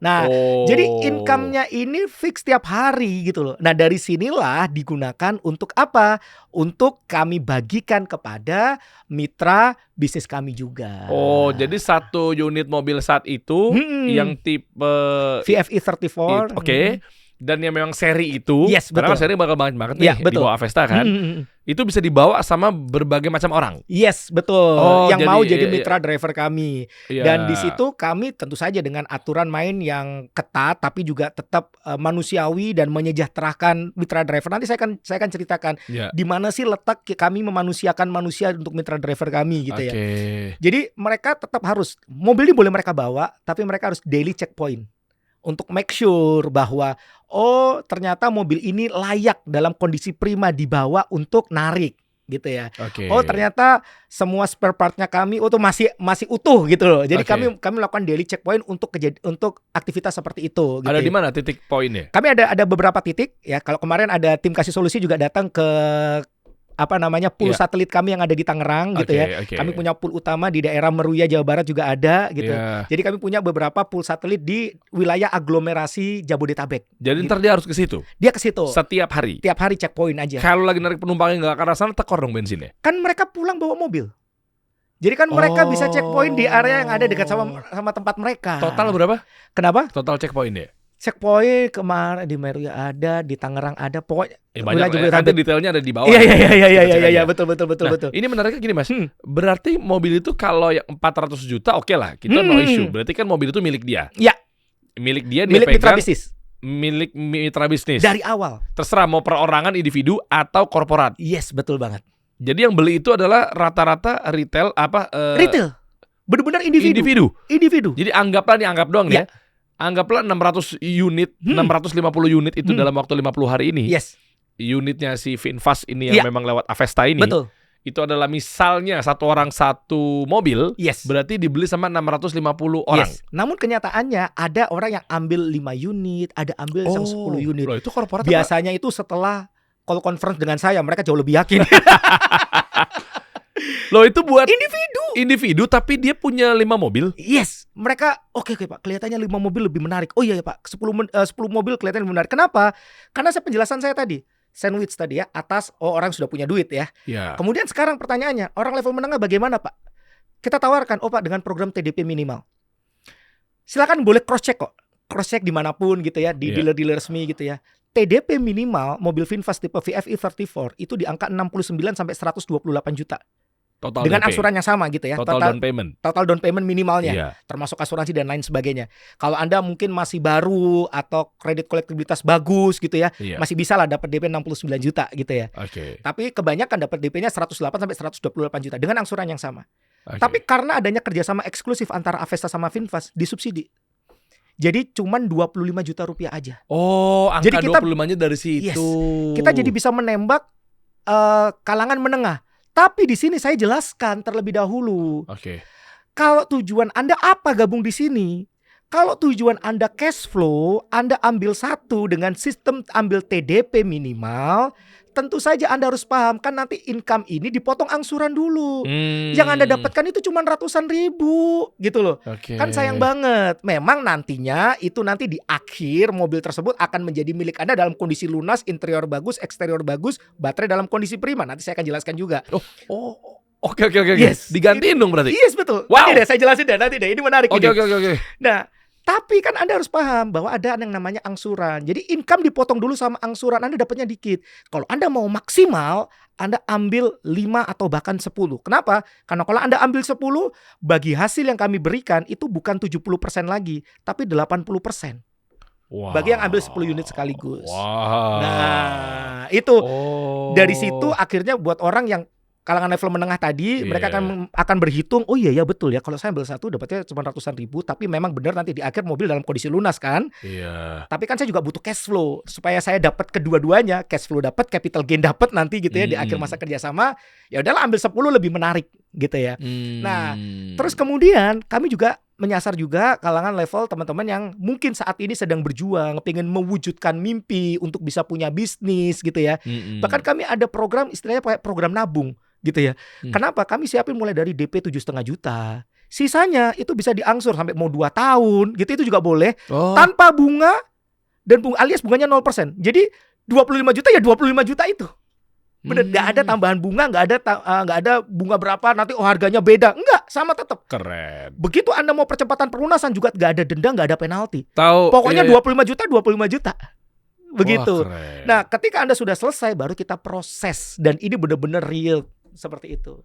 Nah, jadi income-nya ini fix tiap hari gitu loh. Nah, dari sinilah digunakan untuk apa? Untuk kami bagikan kepada mitra bisnis kami juga. Jadi satu unit mobil saat itu yang tipe VFE 34. Dan yang memang seri itu, karena seri bakal banget nih di bawah Avesta kan, itu bisa dibawa sama berbagai macam orang. Betul. Yang mau jadi mitra driver kami. Dan di situ kami tentu saja dengan aturan main yang ketat, tapi juga tetap manusiawi dan menyejahterakan mitra driver. Nanti saya akan ceritakan di mana sih letak kami memanusiakan manusia untuk mitra driver kami gitu ya. Jadi mereka tetap harus, mobil ini boleh mereka bawa, tapi mereka harus daily checkpoint untuk make sure bahwa ternyata mobil ini layak dalam kondisi prima dibawa untuk narik gitu ya. Ternyata semua spare partnya kami tuh masih utuh gitu loh. Jadi kami melakukan daily checkpoint untuk aktivitas seperti itu. Ada gitu. di mana titik poinnya? Kami ada beberapa titik ya. Kalau kemarin ada tim kasih solusi juga datang ke pool satelit kami yang ada di Tangerang gitu ya. Kami punya pool utama di daerah Meruya Jawa Barat juga ada gitu. Jadi kami punya beberapa pool satelit di wilayah aglomerasi Jabodetabek. Jadi ntar dia harus ke situ. Dia ke situ. Setiap hari. Tiap hari checkpoint aja. Kalau lagi narik penumpangnya nggak ke arah sana, tekor dong bensinnya. Kan mereka pulang bawa mobil. Jadi kan mereka bisa checkpoint di area yang ada dekat sama tempat mereka. Total berapa? Kenapa? Total checkpointnya. Checkpoint kemarin di Meruya ada, di Tangerang ada, pokoknya banyak. Nanti detailnya ada di bawah. Iya, betul. Ini menariknya gini Mas. Berarti mobil itu kalau yang 400 juta oke lah, kita no issue. Berarti kan mobil itu milik dia. Iya. Milik dia milik pegang, mitra bisnis. Milik mitra bisnis. Dari awal. Terserah mau perorangan, individu atau korporat. Yes, betul banget. Jadi yang beli itu adalah rata-rata retail retail. Benar-benar individu. Jadi anggap doang ya. Anggaplah 600 unit, 650 unit itu dalam waktu 50 hari ini. Yes. unitnya si VinFast ini yang Iya. memang lewat Avesta ini, Betul. itu adalah misalnya satu orang satu mobil, Yes. berarti dibeli sama 650 orang. Yes. Namun kenyataannya ada orang yang ambil 5 unit, ada ambil yang 10 unit. Loh, itu korporat apa? Biasanya itu setelah call conference dengan saya, mereka jauh lebih yakin. Loh, itu buat Individu. individu tapi dia punya 5 mobil. Yes, mereka oke Pak, kelihatannya 5 mobil lebih menarik. Oh iya ya Pak, 10 mobil kelihatannya lebih menarik. Kenapa? Karena penjelasan saya tadi, sandwich tadi ya, atas orang sudah punya duit ya. Ya. Kemudian sekarang pertanyaannya, orang level menengah bagaimana Pak? Kita tawarkan, Pak dengan program TDP minimal. Silakan boleh cross check kok. Cross check dimanapun gitu ya, di Iya. dealer-dealer resmi gitu ya. TDP minimal mobil VinFast tipe VFI 34 itu di angka 69 sampai 128 juta. Total Dengan DP. angsuran yang sama gitu ya. Total down payment. Total down payment minimalnya. Iya. Termasuk asuransi dan lain sebagainya. Kalau Anda mungkin masih baru atau kredit kolektibilitas bagus gitu ya, Iya. masih bisa lah dapat DP 69 juta gitu ya. Oke. Tapi kebanyakan dapat DP-nya 108 sampai 128 juta dengan angsuran yang sama. Oke. Tapi karena adanya kerjasama eksklusif antara Avesta sama VinFast, disubsidi. Jadi cuman 25 juta rupiah aja. Oh, angka Jadi kita- 25-nya dari situ. Yes. Kita jadi bisa menembak kalangan menengah. Tapi di sini saya jelaskan terlebih dahulu. Oke. Kalau tujuan Anda apa gabung di sini? Kalau tujuan Anda cash flow, Anda ambil satu dengan sistem ambil TDP minimal, tentu saja Anda harus paham kan nanti income ini dipotong angsuran dulu. Yang Anda dapatkan itu cuma ratusan ribu gitu loh. Oke. Kan sayang banget. Memang nantinya itu nanti di akhir mobil tersebut akan menjadi milik Anda dalam kondisi lunas, interior bagus, eksterior bagus, baterai dalam kondisi prima. Nanti saya akan jelaskan juga. Oh, oke. Yes. Digantiin dong berarti. Yes, betul. Wow. Nanti deh saya jelasin deh, nanti deh. Ini menarik Oke, ini. oke. Nah, tapi kan Anda harus paham bahwa ada yang namanya angsuran. Jadi income dipotong dulu sama angsuran, Anda dapatnya dikit. Kalau Anda mau maksimal, Anda ambil 5 atau bahkan 10. Kenapa? Karena kalau Anda ambil 10, bagi hasil yang kami berikan itu bukan 70% lagi, tapi 80%. Wow. Bagi yang ambil 10 unit sekaligus. Wow. Nah, itu Oh. dari situ akhirnya buat orang yang kalangan level menengah tadi, Iya. mereka akan berhitung, oh iya ya betul ya, kalau saya ambil satu dapatnya cuma ratusan ribu, tapi memang benar nanti di akhir mobil dalam kondisi lunas kan. Iya. Tapi kan saya juga butuh cash flow supaya saya dapat kedua-duanya, cash flow dapat, capital gain dapat nanti gitu ya di akhir masa kerjasama. Ya udahlah ambil 10 lebih menarik gitu ya. Nah, terus kemudian kami juga menyasar juga kalangan level teman-teman yang mungkin saat ini sedang berjuang, pengen mewujudkan mimpi untuk bisa punya bisnis gitu ya. Bahkan kami ada program istilahnya kayak program nabung gitu ya. Kenapa? Kami siapin mulai dari DP 7,5 juta. Sisanya itu bisa diangsur sampai mau 2 tahun gitu, itu juga boleh. Oh. Tanpa bunga dan alias bunganya 0%. Jadi 25 juta ya 25 juta itu. Bener, nggak ada tambahan bunga, nggak ada bunga berapa nanti harganya beda. Enggak, sama tetap. Keren. Begitu Anda mau percepatan pelunasan juga nggak ada denda, nggak ada penalti. Tahu. Pokoknya iya. 25 juta. Begitu. Wah, keren. Nah, ketika Anda sudah selesai baru kita proses dan ini benar-benar real seperti itu.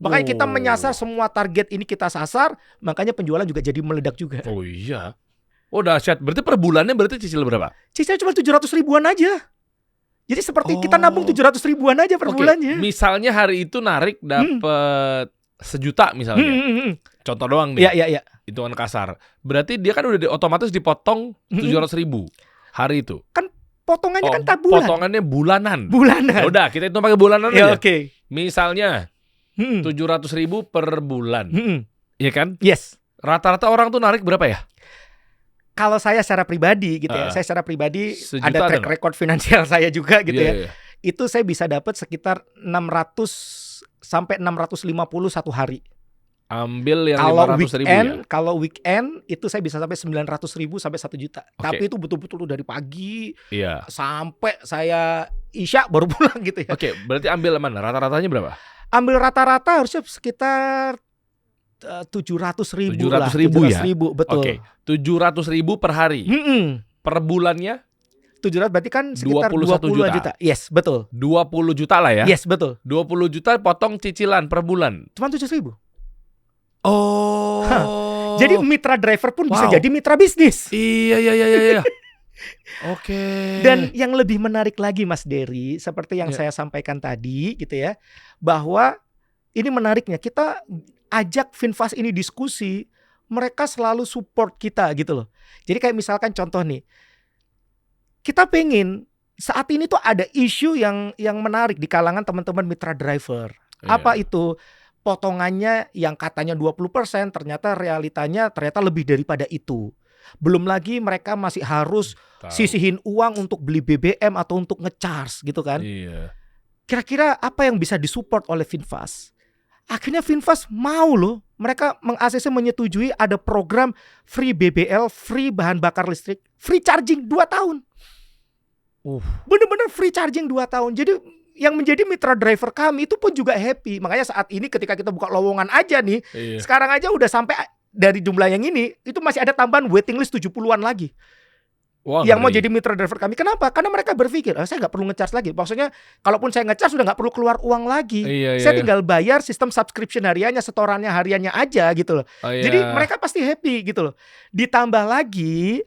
Makanya kita menyasar semua target ini kita sasar, makanya penjualan juga jadi meledak juga. Oh iya. Oh dahsyat. Berarti per bulannya berarti cicil berapa? Cicil cuma 700 ribuan aja. Jadi seperti kita nabung 700 ribuan aja per Oke, bulannya. misalnya hari itu narik dapat 1 juta misalnya. Contoh doang nih. Iya. Hitungan kasar. Berarti dia kan udah otomatis dipotong 700 ribu hari itu. Kan potongannya kan tak bulan. Potongannya bulanan. Bulanan. Ya udah kita hitung pakai bulanan Ya aja. oke. Misalnya 700 ribu per bulan. Iya kan? Yes. Rata-rata orang tuh narik berapa ya? Kalau saya secara pribadi gitu ya, saya secara pribadi Sejuta ada track ada record finansial saya juga gitu ya. Iya. Itu saya bisa dapat sekitar 600 sampai 650 satu hari. Ambil yang Kalau 500 ribu weekend, ya. kalau weekend itu saya bisa sampai 900 ribu sampai 1 juta. Oke. Tapi itu betul-betul dari pagi Iya. sampai saya isya baru pulang gitu ya. Oke, berarti ambil mana? Rata-ratanya berapa? Ambil rata-rata harusnya sekitar 700 ribu 700 lah. ribu ya? 700 ribu, betul. Oke, 700 ribu per hari. Per bulannya 700 berarti kan sekitar 21 20 juta. juta. Yes, betul. 20 juta lah ya. Yes, betul. 20 juta potong cicilan per bulan. Cuma 700 ribu. Oh. Jadi mitra driver pun bisa Wow. jadi mitra bisnis. Iya. Oke. Dan yang lebih menarik lagi Mas Dery, seperti yang Ya. saya sampaikan tadi gitu ya, bahwa ini menariknya kita ajak VinFast ini diskusi, mereka selalu support kita gitu loh. Jadi kayak misalkan contoh nih, kita pengen saat ini tuh ada isu yang menarik di kalangan teman-teman mitra driver. Apa itu? Potongannya yang katanya 20%, ternyata realitanya lebih daripada itu. Belum lagi mereka masih harus sisihin uang untuk beli BBM atau untuk ngecharge gitu kan. Iya. Kira-kira apa yang bisa disupport oleh Finfast? Akhirnya Finfast mau loh. Mereka meng-ACC menyetujui ada program free BBL, free bahan bakar listrik, free charging 2 tahun. Bener-bener free charging 2 tahun. Jadi yang menjadi mitra driver kami itu pun juga happy. Makanya saat ini ketika kita buka lowongan aja nih, sekarang aja udah sampai dari jumlah yang ini, itu masih ada tambahan waiting list 70-an lagi. Wah, yang mau jadi mitra driver kami. Kenapa? Karena mereka berpikir, saya nggak perlu ngecharge lagi. Maksudnya, kalaupun saya ngecharge sudah nggak perlu keluar uang lagi. Saya tinggal bayar sistem subscription hariannya, setorannya hariannya aja gitu loh. Jadi mereka pasti happy gitu loh. Ditambah lagi,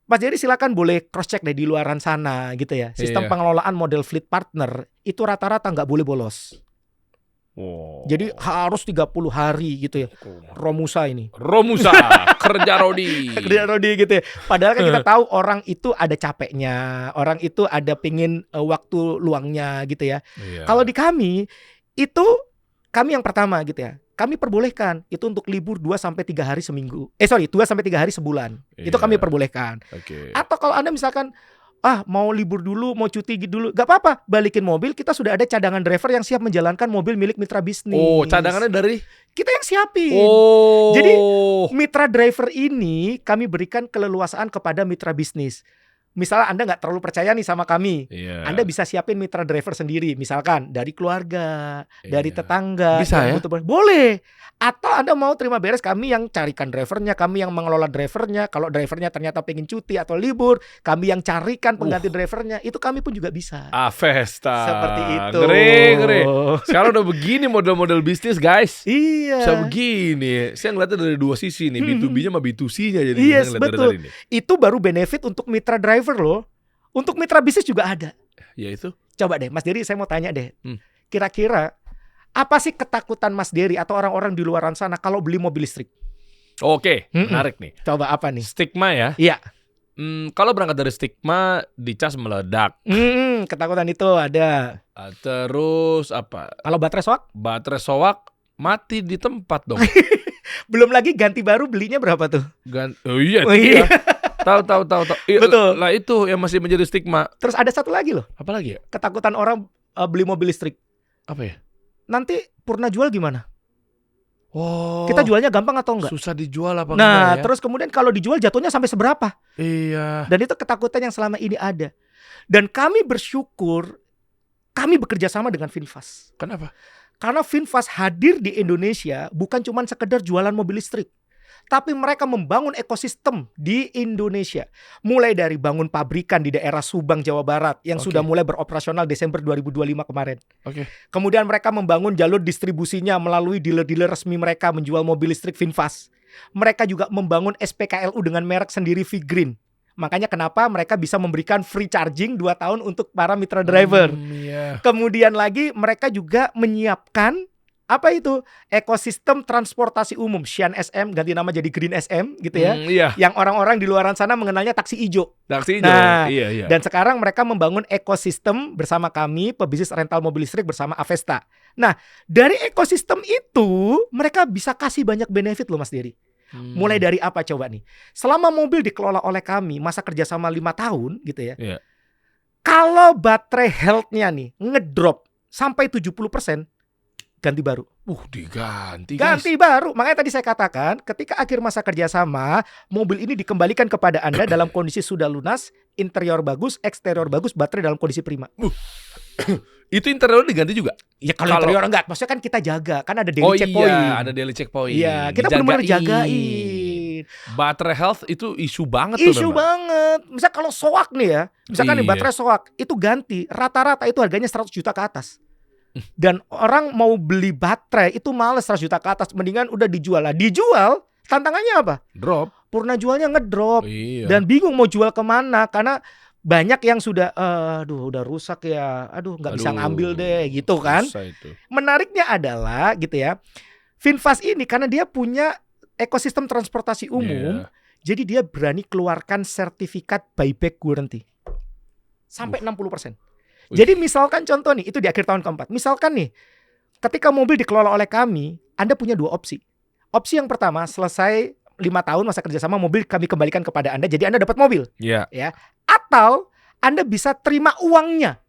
Mas Jerry silakan boleh cross check deh di luaran sana gitu ya. Sistem pengelolaan model fleet partner itu rata-rata nggak boleh bolos. Jadi harus 30 hari gitu ya. Romusa kerja Rodi gitu ya. Padahal kan kita tahu orang itu ada capeknya, orang itu ada pingin waktu luangnya gitu ya. Kalau di kami itu kami yang pertama gitu ya. Kami perbolehkan itu untuk libur 2-3 hari seminggu. 2-3 hari sebulan. Itu kami perbolehkan. Atau kalau Anda misalkan mau libur dulu, mau cuti dulu, gak apa-apa, balikin mobil, kita sudah ada cadangan driver yang siap menjalankan mobil milik mitra bisnis. Cadangannya dari kita yang siapin. Jadi mitra driver ini kami berikan keleluasaan kepada mitra bisnis. Misalnya Anda nggak terlalu percaya nih sama kami, Anda bisa siapin mitra driver sendiri, misalkan dari keluarga, dari tetangga, bisa ya? Boleh. Atau Anda mau terima beres, kami yang carikan drivernya, kami yang mengelola drivernya. Kalau drivernya ternyata pengen cuti atau libur, kami yang carikan pengganti drivernya. Itu kami pun juga bisa. Festa. Seperti itu. Ngeri. Sekarang udah begini model-model bisnis, guys. Iya. Bisa begini. Saya ngeliatnya dari dua sisi nih, B2B-nya sama B2C-nya. Jadi yes, betul. Itu baru benefit untuk mitra driver loh. Untuk mitra bisnis juga ada. Ya itu. Coba deh, Mas Dery, saya mau tanya deh. Kira-kira apa sih ketakutan Mas Dery atau orang-orang di luaran sana kalau beli mobil listrik? Oke, menarik nih. Coba apa nih? Stigma ya? Iya. Kalau berangkat dari stigma, dicas meledak. Ketakutan itu ada. Terus apa? Kalau baterai soak? Baterai soak mati di tempat dong. Belum lagi ganti baru belinya berapa tuh? Iya. Tahu. Betul. Lah itu yang masih menjadi stigma. Terus ada satu lagi loh. Apa lagi ya? Ketakutan orang beli mobil listrik. Apa ya? Nanti purna jual gimana? Kita jualnya gampang atau enggak? Susah dijual apa enggak ya? Terus kemudian kalau dijual jatuhnya sampai seberapa? Iya. Dan itu ketakutan yang selama ini ada. Dan kami bersyukur kami bekerja sama dengan Finfast. Kenapa? Karena Finfast hadir di Indonesia bukan cuma sekedar jualan mobil listrik, tapi mereka membangun ekosistem di Indonesia. Mulai dari bangun pabrikan di daerah Subang, Jawa Barat yang sudah mulai beroperasional Desember 2025 kemarin. Kemudian mereka membangun jalur distribusinya melalui dealer-dealer resmi mereka menjual mobil listrik Finfast. Mereka juga membangun SPKLU dengan merek sendiri V-Green. Makanya kenapa mereka bisa memberikan free charging 2 tahun untuk para mitra driver. Kemudian lagi mereka juga menyiapkan apa itu? Ekosistem transportasi umum, Shan SM ganti nama jadi Green SM gitu ya. Yang orang-orang di luaran sana mengenalnya taksi hijau. Nah, iya. Dan sekarang mereka membangun ekosistem bersama kami, pebisnis rental mobil listrik bersama Avesta. Nah, dari ekosistem itu mereka bisa kasih banyak benefit loh Mas Dery. Mulai dari apa coba nih? Selama mobil dikelola oleh kami, masa kerjasama 5 tahun gitu ya. Kalau baterai health-nya nih ngedrop sampai 70%, ganti baru. Diganti guys. Ganti baru. Makanya tadi saya katakan ketika akhir masa kerjasama, mobil ini dikembalikan kepada Anda dalam kondisi sudah lunas, interior bagus, eksterior bagus, baterai dalam kondisi prima. Itu interior diganti juga? Ya kalau interior enggak, maksudnya kan kita jaga, kan ada daily checkpoint. Ada daily checkpoint. Iya, kita benar-benar jagain. Baterai health itu isu banget tuh. Isu banget. Misal kalau soak nih ya, misalkan nih baterai soak itu ganti, rata-rata itu harganya 100 juta ke atas. Dan orang mau beli baterai itu males 100 juta ke atas, mendingan udah dijual lah. Dijual, tantangannya apa? Drop. Purna jualnya ngedrop. Dan bingung mau jual kemana karena banyak yang sudah udah rusak ya. Nggak bisa ngambil deh gitu kan. Menariknya adalah gitu ya. Finfast ini karena dia punya ekosistem transportasi umum, jadi dia berani keluarkan sertifikat buyback guarantee. sampai 60%. Jadi misalkan contoh nih, itu di akhir tahun keempat. Misalkan nih, ketika mobil dikelola oleh kami, Anda punya 2 opsi. Opsi yang pertama, selesai 5 tahun masa kerjasama, mobil kami kembalikan kepada Anda, jadi Anda dapat mobil. Iya. Ya. Atau Anda bisa terima uangnya.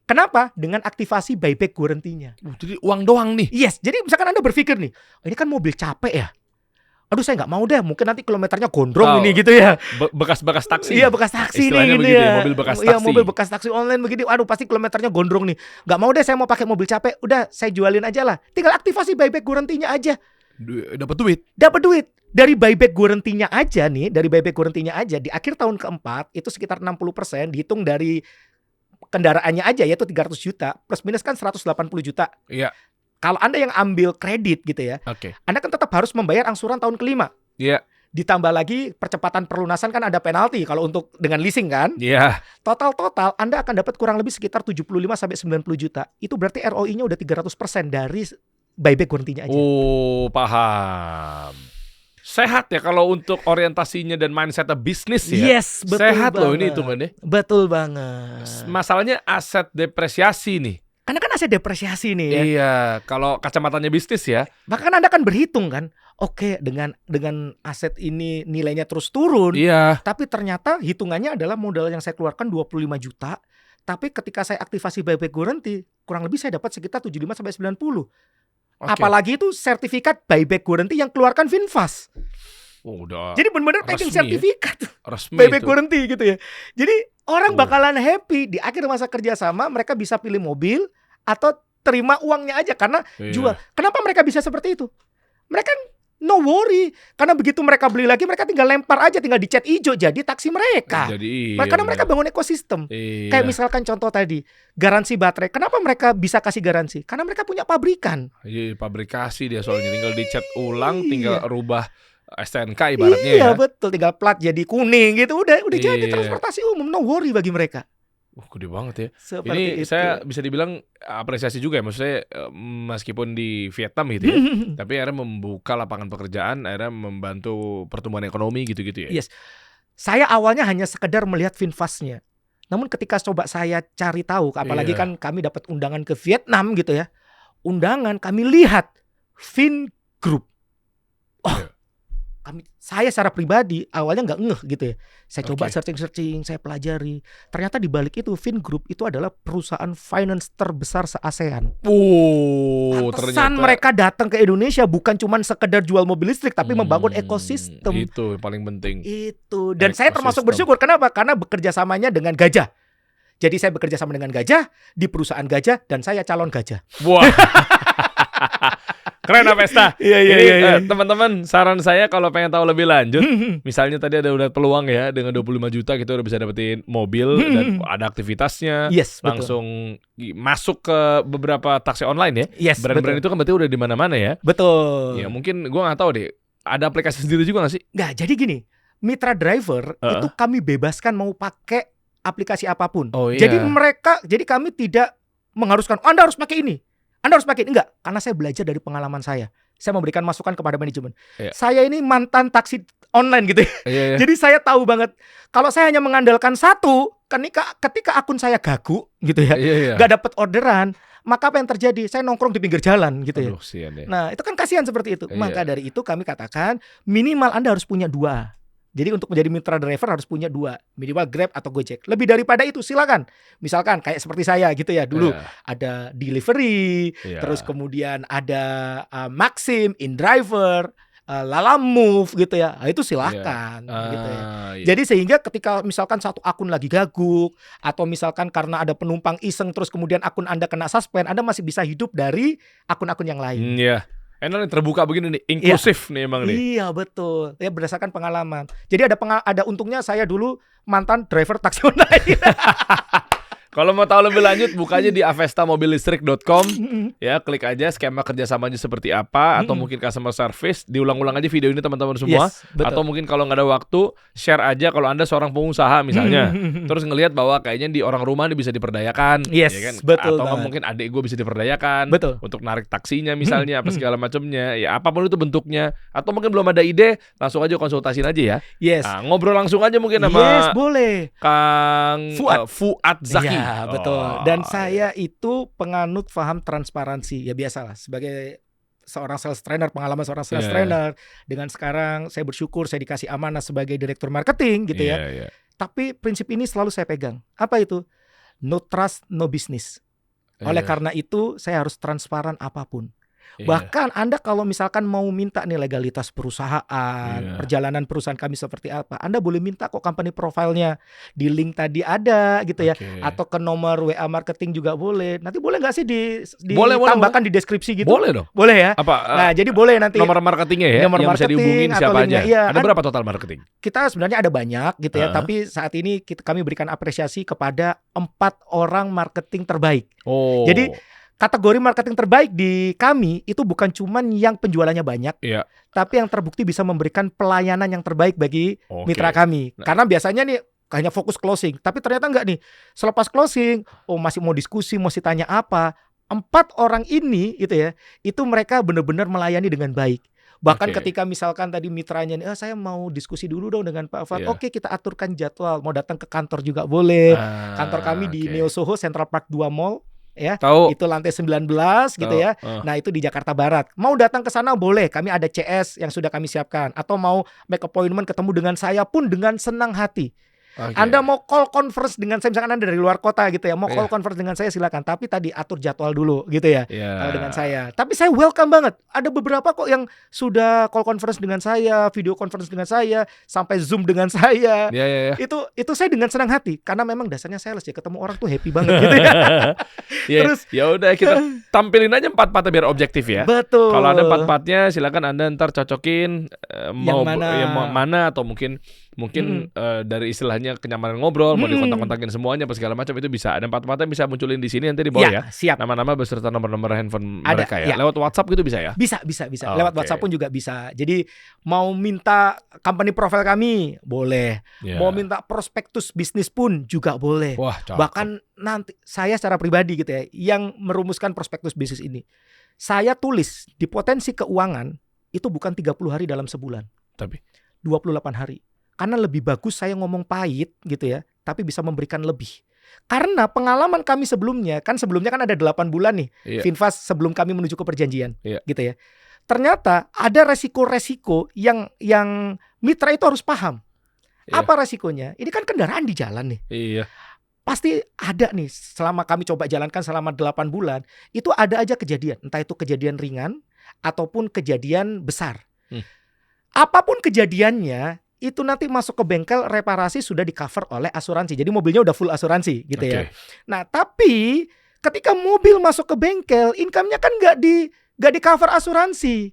Kenapa? Dengan aktivasi buyback guarantee-nya. Jadi uang doang nih. Yes, jadi misalkan Anda berpikir nih, ini kan mobil capek ya. Aduh saya nggak mau deh, mungkin nanti kilometernya gondrong ini gitu ya. Bekas-bekas taksi. Iya bekas taksi Istilahnya nih gitu begitu ya. ya, mobil bekas Iya taksi. mobil bekas taksi online begini. Aduh pasti kilometernya gondrong nih. Nggak mau deh saya mau pakai mobil capek. Udah saya jualin aja lah. Tinggal aktivasi buyback guarantee-nya aja. Dapat duit. Dapat duit. Dari buyback guarantee-nya aja nih, dari buyback guarantee-nya aja di akhir tahun keempat itu sekitar 60% dihitung dari kendaraannya aja yaitu 300 juta plus minus kan 180 juta. Iya. Kalau Anda yang ambil kredit gitu ya, Oke. Anda kan tetap harus membayar angsuran tahun kelima. Iya. Ditambah lagi percepatan pelunasan kan ada penalti kalau untuk dengan leasing kan. Iya. Total Anda akan dapat kurang lebih sekitar 75 sampai 90 juta. Itu berarti ROI-nya udah 300% dari buyback guarantee-nya aja. Oh, paham. Sehat ya kalau untuk orientasinya dan mindset bisnis ya. Yes, betul Sehat banget. loh ini hitungannya. Betul banget. Masalahnya aset depresiasi nih. Karena kan aset depresiasi nih ya. Iya, kalau kacamatanya bisnis ya. Maka kan Anda kan berhitung kan. Oke, dengan aset ini nilainya terus turun. Iya. Tapi ternyata hitungannya adalah modal yang saya keluarkan 25 juta. Tapi ketika saya aktivasi buyback guarantee, kurang lebih saya dapat sekitar 75 sampai 90. Oke. Apalagi itu sertifikat buyback guarantee yang keluarkan Finfast. Oh, udah Jadi benar-benar taking resmi ya. sertifikat resmi buyback itu. guarantee gitu ya. Jadi orang Oh. bakalan happy di akhir masa kerjasama mereka bisa pilih mobil atau terima uangnya aja karena Iya. jual. Kenapa mereka bisa seperti itu? Mereka no worry karena begitu mereka beli lagi mereka tinggal lempar aja, tinggal dicat hijau jadi taksi mereka. Jadi Karena mereka bangun ekosistem. Iya. Kayak misalkan contoh tadi, garansi baterai. Kenapa mereka bisa kasih garansi? Karena mereka punya pabrikan. Iya, pabrikasi dia soalnya tinggal dicat ulang, Iya. tinggal rubah STNK ibaratnya Iya ya. betul, tinggal plat jadi kuning gitu udah jadi Iya. transportasi umum, no worry bagi mereka. Gede banget ya. Seperti Ini itu. saya bisa dibilang apresiasi juga ya. Maksudnya meskipun di Vietnam gitu ya. Tapi akhirnya membuka lapangan pekerjaan, akhirnya membantu pertumbuhan ekonomi gitu-gitu ya. Yes. Saya awalnya hanya sekedar melihat Finfast-nya. Namun ketika coba saya cari tahu, apalagi Iya. kan kami dapat undangan ke Vietnam gitu ya. Undangan kami lihat Vingroup. Oh, Iya. saya secara pribadi awalnya nggak ngeh gitu ya. Saya coba Oke. searching, saya pelajari. Ternyata di balik itu Vingroup itu adalah perusahaan finance terbesar se-ASEAN. Ternyata Pantesan mereka datang ke Indonesia bukan cuma sekedar jual mobil listrik tapi membangun ekosistem. Itu yang paling penting. Itu. Dan saya termasuk Ekosistem. bersyukur. Kenapa? Karena bekerja samanya dengan Gajah. Jadi saya bekerja sama dengan Gajah di perusahaan Gajah dan saya calon Gajah. Wah. Keren Avesta. Iya, Jadi teman-teman, saran saya kalau pengen tahu lebih lanjut, misalnya tadi ada udah peluang ya dengan 25 juta kita udah bisa dapetin mobil dan ada aktivitasnya. Yes, betul. Langsung masuk ke beberapa taksi online ya. Yes, Brand-brand itu kan berarti udah di mana-mana ya. Betul. Ya mungkin gua nggak tahu deh. Ada aplikasi sendiri juga nggak sih? Nggak, jadi gini. Mitra driver itu kami bebaskan mau pakai aplikasi apapun. Oh, iya. Jadi kami tidak mengharuskan Anda harus pakai ini. Anda harus pakai ini. Enggak, karena saya belajar dari pengalaman saya. Saya memberikan masukan kepada manajemen. Iya. Saya ini mantan taksi online gitu ya. Iya. Jadi saya tahu banget kalau saya hanya mengandalkan satu, ketika akun saya gagu gitu ya, Iya. nggak dapat orderan, maka apa yang terjadi? Saya nongkrong di pinggir jalan gitu ya. Aduh, sian ya. Nah itu kan kasihan seperti itu. Iya. Maka dari itu kami katakan minimal Anda harus punya 2. Jadi untuk menjadi mitra driver harus punya 2, minimal Grab atau Gojek. Lebih daripada itu silakan. Misalkan kayak seperti saya gitu ya dulu. Iya. Ada delivery, Iya. terus kemudian ada Maxim, InDriver, Lalamove gitu ya. Nah, itu silahkan gitu ya. Iya. Jadi sehingga ketika misalkan satu akun lagi gaguk atau misalkan karena ada penumpang iseng terus kemudian akun Anda kena suspend, Anda masih bisa hidup dari akun-akun yang lain. Iya. Enak nih terbuka begini nih, inklusif nih emang nih. Iya betul. Ya berdasarkan pengalaman. Jadi ada untungnya saya dulu mantan driver taksi online. Kalau mau tahu lebih lanjut, bukanya di avestamobilistrik.com. Ya, klik aja skema kerjasamanya seperti apa, atau mungkin customer service. Diulang-ulang aja video ini teman-teman semua. Yes, betul. Atau mungkin kalau nggak ada waktu, share aja kalau Anda seorang pengusaha misalnya. Terus ngelihat bahwa kayaknya di orang rumah ini bisa diperdayakan. Yes, ya kan? betul Atau banget. mungkin adik gue bisa diperdayakan. Betul. Untuk narik taksinya misalnya, apa segala macamnya. Ya apapun itu bentuknya. Atau mungkin belum ada ide, langsung aja konsultasiin aja ya. Yes. Nah, ngobrol langsung aja mungkin sama Yes, boleh. Kang Fuad Zaki. Ya, betul. Dan saya itu penganut paham transparansi. Ya biasalah sebagai seorang sales trainer, pengalaman seorang sales trainer, dengan sekarang saya bersyukur saya dikasih amanah sebagai direktur marketing gitu ya. Iya. Tapi prinsip ini selalu saya pegang. Apa itu? No trust, no business. Oleh karena itu saya harus transparan apapun. Bahkan Anda kalau misalkan mau minta nih legalitas perusahaan, perjalanan perusahaan kami seperti apa, Anda boleh minta kok company profile-nya. Di link tadi ada gitu ya. Atau ke nomor WA marketing juga boleh. Nanti boleh nggak sih ditambahkan di deskripsi gitu? Boleh dong. Boleh ya. Apa? Nah, jadi boleh nanti nomor marketingnya ya, nomor yang bisa marketing dihubungin atau siapa linknya. aja. Iya, Ada kan berapa total marketing? kita sebenarnya ada banyak gitu ya, tapi saat ini kami berikan apresiasi kepada 4 orang marketing terbaik. Oh. Jadi kategori marketing terbaik di kami itu bukan cuman yang penjualannya banyak, tapi yang terbukti bisa memberikan pelayanan yang terbaik bagi mitra kami. Karena biasanya nih hanya fokus closing, tapi ternyata enggak nih. Selepas closing, masih mau diskusi, mau tanya apa. 4 orang ini gitu ya, itu mereka benar-benar melayani dengan baik. Bahkan ketika misalkan tadi mitranya nih, saya mau diskusi dulu dong dengan Pak Fuad. Oke, kita aturkan jadwal. Mau datang ke kantor juga boleh. Kantor kami di Neo Soho Central Park 2 Mall. Ya, itu lantai 19 gitu ya. Nah, itu di Jakarta Barat. Mau datang ke sana boleh. Kami ada CS yang sudah kami siapkan. Atau mau make appointment ketemu dengan saya pun dengan senang hati. Anda mau call conference dengan saya, misalkan Anda dari luar kota gitu ya, mau call conference dengan saya silakan, tapi tadi atur jadwal dulu gitu ya. Kalau dengan saya. Tapi saya welcome banget. Ada beberapa kok yang sudah call conference dengan saya, video conference dengan saya, sampai Zoom dengan saya. Itu saya dengan senang hati karena memang dasarnya sales ya, ketemu orang tuh happy banget gitu ya. Terus ya udah kita tampilin aja 4-4 biar objektif ya. Betul. Kalau ada 4-4-nya silakan Anda ntar cocokin mau mana atau mungkin dari istilahnya kenyamanan ngobrol, mau dikontak-kontakin semuanya apa segala macam itu bisa. Ada 4-4-nya bisa munculin di sini nanti di bawah ya. Siap. Nama-nama beserta nomor-nomor handphone ada, mereka ya. Lewat WhatsApp gitu bisa ya? Bisa. Lewat WhatsApp pun juga bisa. Jadi mau minta company profile kami boleh. Mau minta prospektus bisnis pun juga boleh. Wah, bahkan nanti saya secara pribadi gitu ya, yang merumuskan prospektus bisnis ini, saya tulis di potensi keuangan itu bukan 30 hari dalam sebulan, tapi 28 hari. Karena lebih bagus saya ngomong pahit gitu ya, tapi bisa memberikan lebih. Karena pengalaman kami sebelumnya kan ada 8 bulan nih Finfast sebelum kami menuju ke perjanjian gitu ya. Ternyata ada resiko-resiko yang mitra itu harus paham. Apa resikonya? Ini kan kendaraan di jalan nih. Pasti ada nih, selama kami coba jalankan selama 8 bulan, itu ada aja kejadian. Entah itu kejadian ringan ataupun kejadian besar. Apapun kejadiannya, itu nanti masuk ke bengkel, reparasi sudah di cover oleh asuransi. Jadi mobilnya udah full asuransi gitu ya. Nah, tapi ketika mobil masuk ke bengkel, income-nya kan nggak di cover asuransi.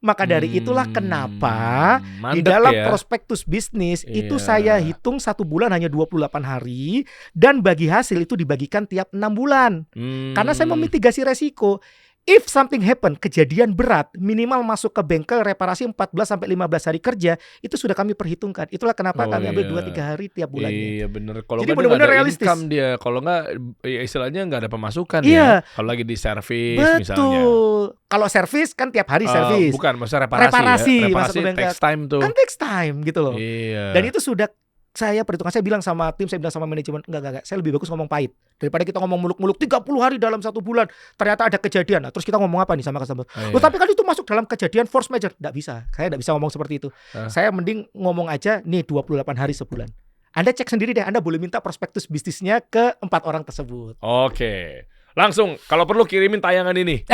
Maka dari itulah kenapa di dalam prospektus bisnis itu saya hitung 1 bulan hanya 28 hari dan bagi hasil itu dibagikan tiap 6 bulan. Karena saya memitigasi resiko. If something happen, kejadian berat, minimal masuk ke bengkel reparasi 14-15 hari kerja, itu sudah kami perhitungkan. Itulah kenapa kami ambil 2-3 hari tiap bulannya. Iya bener. Kalau jadi nggak benar-benar ada realistis. Income dia, kalau nggak istilahnya nggak ada pemasukan ya. Kalau lagi di servis misalnya. Betul. Kalau servis kan tiap hari servis. Bukan, maksudnya reparasi ya. Reparasi takes time tuh. Kan takes time gitu loh. Iya. Dan itu sudah saya perhitungan, saya bilang sama tim, saya bilang sama manajemen, enggak, saya lebih bagus ngomong pahit daripada kita ngomong muluk-muluk 30 hari dalam 1 bulan ternyata ada kejadian. Nah, terus kita ngomong apa nih sama customer? Tapi kan itu masuk dalam kejadian force major. Enggak bisa. Saya enggak bisa ngomong seperti itu. Saya mending ngomong aja nih 28 hari sebulan. Anda cek sendiri deh, Anda boleh minta prospektus bisnisnya ke 4 orang tersebut. Oke. Langsung kalau perlu kirimin tayangan ini.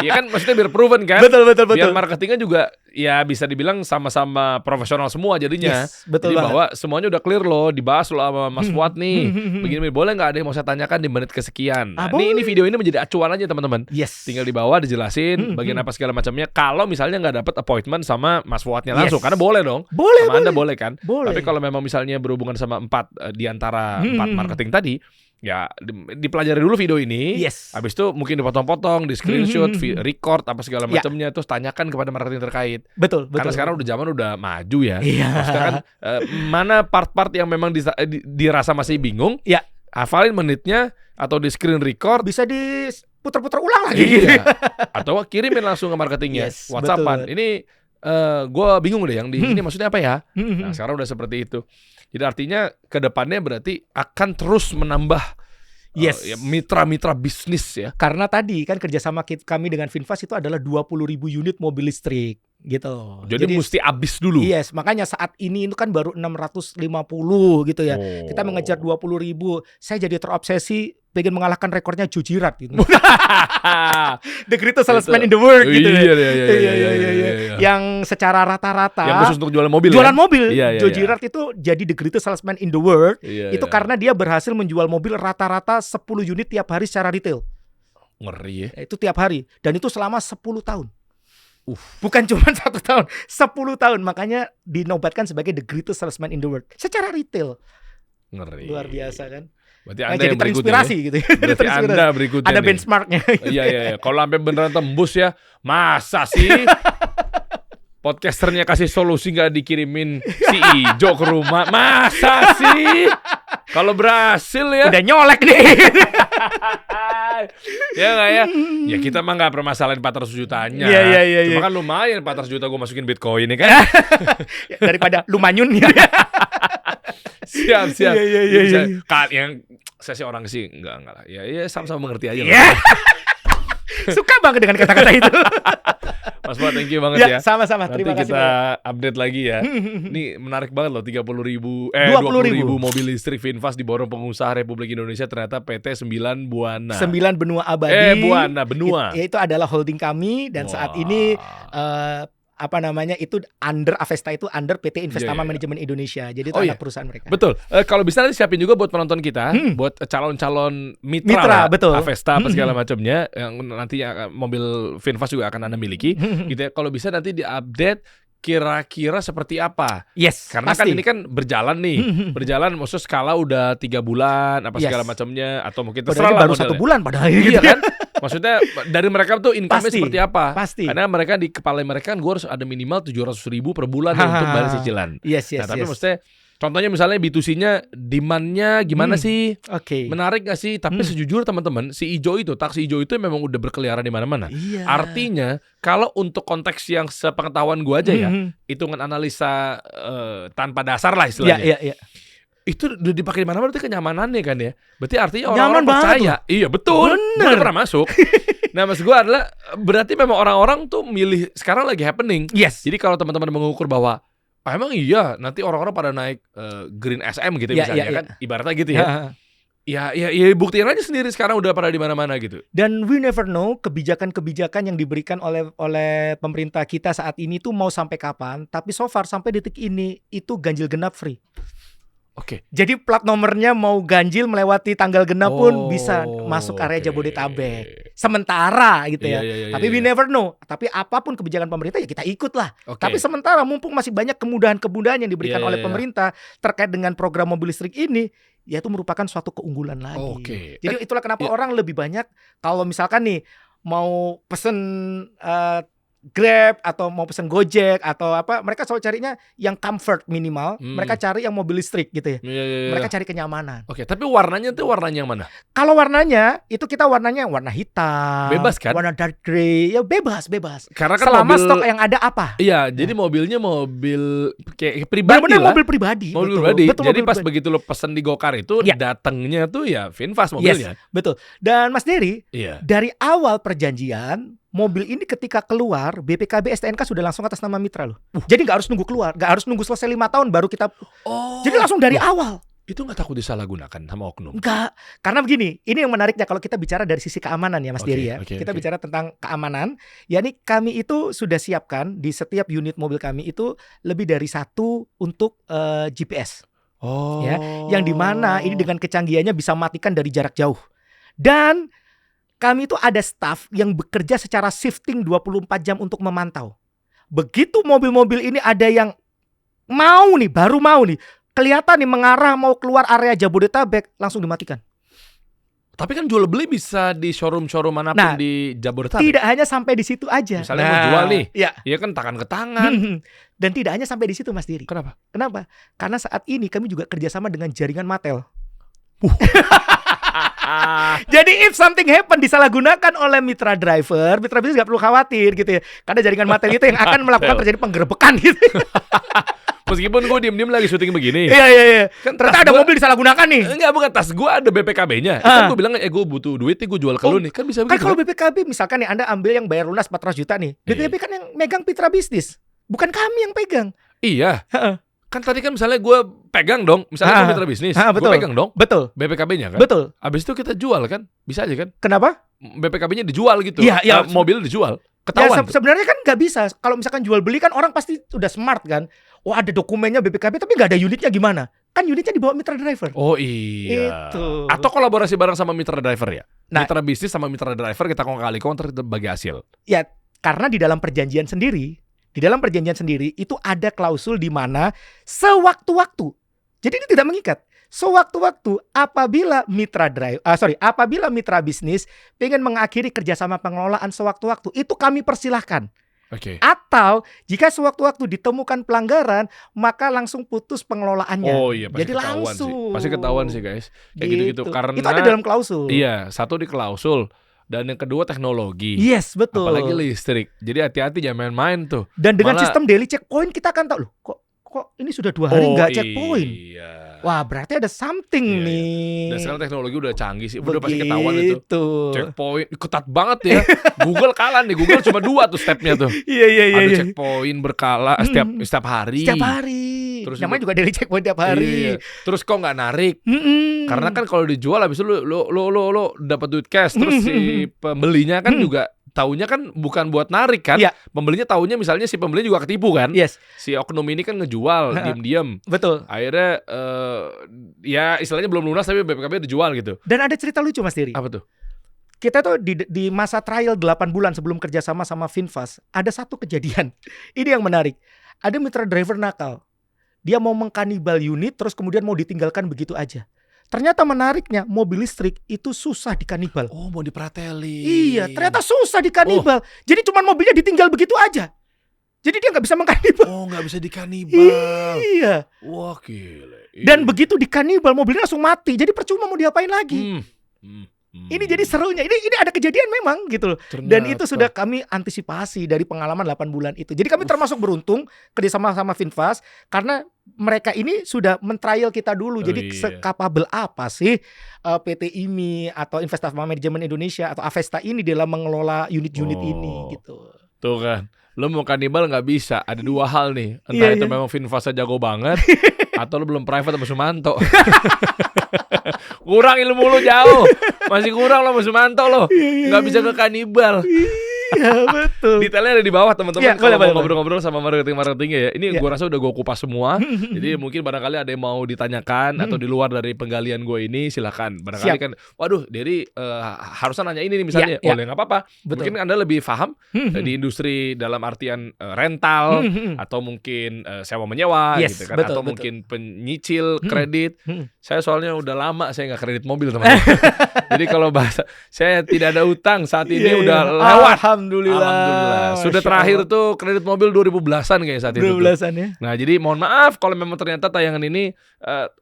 Iya kan maksudnya biar proven kan? Betul. Biar marketingnya juga ya bisa dibilang sama-sama profesional semua jadinya. Yes, betul Jadi banget. bahwa semuanya udah clear loh, dibahas loh sama Mas Fuad nih. Begini, boleh nggak ada yang mau saya tanyakan di menit kesekian? Nah, ini video ini menjadi acuan aja teman-teman. Yes. Tinggal di bawah dijelasin bagian apa segala macamnya. Kalau misalnya nggak dapat appointment sama Mas Fuadnya langsung, karena boleh dong. Boleh, sama Anda boleh kan? Boleh. Tapi kalau memang misalnya berhubungan sama 4 di antara 4 marketing tadi, ya dipelajari dulu video ini. Yes. Habis itu mungkin dipotong-potong, di screenshot, record apa segala macamnya, terus tanyakan kepada marketing terkait. Betul. Karena sekarang udah zaman udah maju ya. Iya. Maksudnya kan mana part-part yang memang dirasa masih bingung, Ya. hafalin menitnya atau di screen record. Bisa diputar-putar ulang lagi. Iya. Atau kirimin langsung ke marketingnya, Yes, WhatsAppan. betul. Ini gue bingung deh yang di ini maksudnya apa ya? Nah sekarang udah seperti itu. Jadi artinya ke depannya berarti akan terus menambah Yes. ya, mitra-mitra bisnis ya. Karena tadi kan kerjasama kami dengan Finfast itu adalah 20.000 unit mobil listrik gitu. Jadi mesti habis dulu. Yes, makanya saat ini itu kan baru 650 gitu ya. Oh. Kita mengejar 20.000. Saya jadi terobsesi pengen mengalahkan rekornya Jujirat gitu. The greatest salesman in the world gitu. Iya. Iya. Yang secara rata-rata Yang khusus untuk jualan mobil. jualan kan? mobil. Iya. Jujirat itu jadi the greatest salesman in the world. Iya, Itu karena dia berhasil menjual mobil rata-rata 10 unit tiap hari secara retail. Ngeri ya. Itu tiap hari dan itu selama 10 tahun. Bukan cuma 1 tahun, 10 tahun. Makanya dinobatkan sebagai the greatest salesman in the world secara retail. Ngeri. Luar biasa kan? Berarti Nah, Anda jadi yang berikutnya terinspirasi ya? gitu. Berarti Anda berikutnya Ada nih. benchmarknya. Iya. Kalau sampai beneran tembus ya, masa sih podcasternya kasih solusi nggak dikirimin si Ijo ke rumah? Masa sih? Kalau berhasil ya. Udah nyolek nih. Ya nggak ya? Ya kita mah nggak permasalahin 400 jutanya. Iya. Cuma kan lumayan 400 juta gue masukin Bitcoin ini kan. Daripada lu manyun gitu. Siap. Iya. Yang saya sih orang sih enggak lah. Ya sama-sama mengerti aja Iya. lah. Suka banget dengan kata-kata itu. Mas Fuad, thank you banget ya. Sama-sama. Nanti Terima kasih. kita update lagi ya. Ini menarik banget loh, 20.000 mobil listrik Finfast diborong pengusaha Republik Indonesia, ternyata PT 9 Buana. 9 benua abadi. Benua. Itu adalah holding kami dan saat ini itu under Avesta, itu under PT Investama Iya. Manajemen Indonesia. Jadi itu Oh, anak iya. perusahaan mereka. Betul. Kalau bisa nanti siapin juga buat penonton kita, buat calon-calon mitra Mitra, lah, betul. Avesta apa segala macamnya, yang nanti mobil Finfast juga akan Anda miliki. Gitu ya. Kalau bisa nanti diupdate kira-kira seperti apa. Yes, Karena pasti. kan ini kan berjalan nih. Berjalan maksudnya skala udah 3 bulan apa segala Yes. macamnya, atau mungkin Padahal terserah lah baru 1 modelnya. bulan padahal Iya gitu kan? Maksudnya dari mereka tuh income-nya Pasti, seperti apa? pasti. Karena mereka di kepala mereka kan gue harus ada minimal 700.000 per bulan nih untuk bayar cicilan. Yes. Nah, tapi maksudnya contohnya misalnya B2C-nya demand-nya gimana sih? Oke. Menarik gak sih? Tapi sejujurnya teman-teman, si Ijo itu, taksi Ijo itu memang udah berkeliaran di mana-mana. Iya. Artinya kalau untuk konteks yang sepengetahuan gue aja ya, hitungan analisa tanpa dasar lah istilahnya. Iya. Itu udah dipakai di mana-mana, itu kenyamanannya kan ya. Berarti artinya Nyaman orang-orang banget percaya. Iya betul. Bener. Gue udah pernah masuk. Nah maksud gue adalah berarti memang orang-orang tuh milih sekarang lagi happening. Yes. Jadi kalau teman-teman mengukur bahwa emang iya nanti orang-orang pada naik Green SM gitu Iya, misalnya iya, kan, ibaratnya gitu ya. Ya buktiin aja sendiri sekarang udah pada di mana-mana gitu. Dan we never know kebijakan-kebijakan yang diberikan oleh pemerintah kita saat ini tuh mau sampai kapan. Tapi so far sampai detik ini itu ganjil genap free. Oke. Jadi plat nomornya mau ganjil melewati tanggal genap pun bisa masuk area oke. Jabodetabek. Sementara gitu ya. Iya, Tapi we never know. Tapi apapun kebijakan pemerintah ya kita ikut lah. Oke. Tapi sementara mumpung masih banyak kemudahan-kemudahan yang diberikan Iya, oleh iya. pemerintah terkait dengan program mobil listrik ini, ya itu merupakan suatu keunggulan lagi. Oke. Jadi itulah kenapa Iya. orang lebih banyak kalau misalkan nih mau pesen Grab atau mau pesen Gojek atau apa, mereka selalu carinya yang comfort minimal. Mereka cari yang mobil listrik gitu ya. Iya. Mereka cari kenyamanan. Oke, tapi warnanya tuh warnanya yang mana? Kalau warnanya itu kita warnanya warna hitam, Bebas kan? warna dark grey, ya bebas. Karena kan Selama mobil stok yang ada apa? Iya, jadi mobilnya mobil kayak pribadi Benar-benar lah. mobil pribadi. Mobil betul. pribadi. Betul, Jadi mobil pas pribadi. begitu lo pesen di Gokar itu Iya. datangnya tuh ya Finfast Yes, mobilnya. betul. Dan Mas Dery, Iya. dari awal perjanjian mobil ini ketika keluar BPKB STNK sudah langsung atas nama mitra loh. Jadi nggak harus nunggu keluar, nggak harus nunggu selesai 5 tahun baru kita. Oh. Jadi langsung dari awal. Itu nggak takut disalahgunakan sama oknum? Enggak, karena begini, ini yang menariknya kalau kita bicara dari sisi keamanan ya Mas Oke, Dery ya. oke, Kita oke. bicara tentang keamanan, yakni kami itu sudah siapkan di setiap unit mobil kami itu lebih dari satu untuk GPS. Oh. Ya, yang dimana ini dengan kecanggihannya bisa matikan dari jarak jauh. Dan kami itu ada staff yang bekerja secara shifting 24 jam untuk memantau. Begitu mobil-mobil ini ada yang baru mau nih, kelihatan nih mengarah mau keluar area Jabodetabek, langsung dimatikan. Tapi kan jual beli bisa di showroom-showroom manapun Nah, di Jabodetabek. Tidak hanya sampai di situ aja. Misalnya mau jual nih, ya. ya kan tangan ke tangan. Dan tidak hanya sampai di situ Mas Dery. Kenapa? Kenapa? Karena saat ini kami juga kerjasama dengan jaringan Mattel. Jadi if something happen disalahgunakan oleh mitra bisnis nggak perlu khawatir gitu ya. Karena jaringan Mattel itu yang akan melakukan terjadi penggerebekan gitu. Meskipun gue diem-diem lagi syuting begini. Iya. Kan Ternyata tas ada gua- mobil disalahgunakan nih. Enggak, bukan, tas gue ada BPKB-nya. Ah. Kan gue bilang, gue butuh duit nih, gue jual ke lu nih. Kan bisa Kan begitu. kalau BPKB misalkan nih Anda ambil yang bayar lunas 400 juta nih. BPKB kan yang megang mitra bisnis. Bukan kami yang pegang. Iya. Heeh. Kan tadi kan misalnya gue pegang dong. Misalnya gue mitra bisnis. Betul. Gue pegang dong Betul. BPKB-nya kan. Betul. Abis itu kita jual kan. Bisa aja kan. Kenapa? BPKB-nya dijual gitu. Iya, iya. Mobil dijual. Ya Ketahuan tuh. sebenarnya kan nggak bisa. Kalau misalkan jual beli kan orang pasti udah smart kan. Oh ada dokumennya BPKB tapi nggak ada unitnya gimana? Kan unitnya dibawa mitra driver. Oh iya. Itu. Atau kolaborasi bareng sama mitra driver ya. Nah- Mitra bisnis sama mitra driver kita kong-kali terus bagi hasil. Ya karena di dalam perjanjian sendiri itu ada klausul di mana sewaktu-waktu. Jadi ini tidak mengikat. Sewaktu-waktu apabila mitra bisnis pengen mengakhiri kerjasama pengelolaan sewaktu-waktu itu kami persilahkan. Oke. Atau jika sewaktu-waktu ditemukan pelanggaran maka langsung putus pengelolaannya. Oh iya, pasti Jadi ketahuan langsung. sih. Pasti ketahuan sih guys. Kayak gitu-gitu. Karena itu ada dalam klausul. Iya, satu di klausul dan yang kedua teknologi. Yes, betul. Apalagi listrik. Jadi hati-hati jangan main-main tuh. Dan dengan Malah- sistem daily checkpoint kita akan tahu loh, kok ini sudah 2 hari nggak checkpoint. Iya. Wah, berarti ada something Iya, iya. nih. Dan sekarang teknologi udah canggih sih. Udah pasti ketahuan itu. Begitu. Checkpoint ketat banget ya. Google kalah nih. Google cuma 2 tuh stepnya tuh. Iya. Ada checkpoint berkala setiap hari. Setiap hari. Terus Namanya juga daily checkpoint tiap hari. Iya. Terus kok nggak narik? Karena kan kalau dijual habis itu lu dapat duit cash, terus si pembelinya kan juga taunya kan bukan buat narik kan. Iya. Pembelinya taunya misalnya si pembeli juga ketipu kan. Yes, Si oknum ini kan ngejual diam-diam. betul. Akhirnya ya istilahnya belum lunas tapi BPKB dijual gitu. Dan ada cerita lucu Mas Dery. Apa tuh? Kita tuh di masa trial 8 bulan sebelum kerjasama sama Finfast, ada satu kejadian. Ini yang menarik. Ada mitra driver nakal. Dia mau mengkanibal unit terus kemudian mau ditinggalkan begitu aja. Ternyata menariknya mobil listrik itu susah dikanibal. Oh, mau dipratelin. Iya, ternyata susah dikanibal. Jadi cuman mobilnya ditinggal begitu aja. Jadi dia nggak bisa mengkanibal. Oh, nggak bisa dikanibal. Iya. Wah, gile. Dan begitu dikanibal mobilnya langsung mati. Jadi percuma mau diapain lagi. Ini jadi serunya. Ini ada kejadian memang gitu loh. Dan itu sudah kami antisipasi dari pengalaman 8 bulan itu. Jadi kami termasuk beruntung kerjasama sama Finfast karena mereka ini sudah men-trial kita dulu. Jadi sekapabel apa sih PT IMI atau Investasi Manajemen Indonesia atau Avesta ini dalam mengelola unit-unit ini gitu. Tuh kan. Lo mau kanibal nggak bisa. Ada 2 hal nih. Entah itu memang Finfast jago banget atau lo belum private sama Sumanto. Kurang ilmu lo jauh. Masih kurang lo sama Sumanto lo. Nggak bisa ke kanibal. Iya betul. Detailnya ada di bawah teman-teman. Iya, Kalau boleh, mau ngobrol-ngobrol sama marketing-marketingnya ya. Ini Iya. gue rasa udah gue kupas semua. Jadi mungkin barangkali ada yang mau ditanyakan atau di luar dari penggalian gue ini silakan. Barangkali Siap. kan, waduh Dery harusnya nanya ini nih misalnya. Iya, iya. Boleh nggak apa-apa. Betul. Mungkin Anda lebih paham di industri dalam artian rental atau mungkin sewa menyewa Yes, gitu kan. betul, Atau betul. mungkin penyicil kredit. Saya soalnya udah lama saya nggak kredit mobil teman-teman. Jadi kalau bahasa saya tidak ada utang saat ini Iya, udah iya. lewat. Alhamdulillah. Sudah Masya terakhir Allah. tuh kredit mobil 2010-an kayak saat itu. 12-an ya. Nah, jadi mohon maaf kalau memang ternyata tayangan ini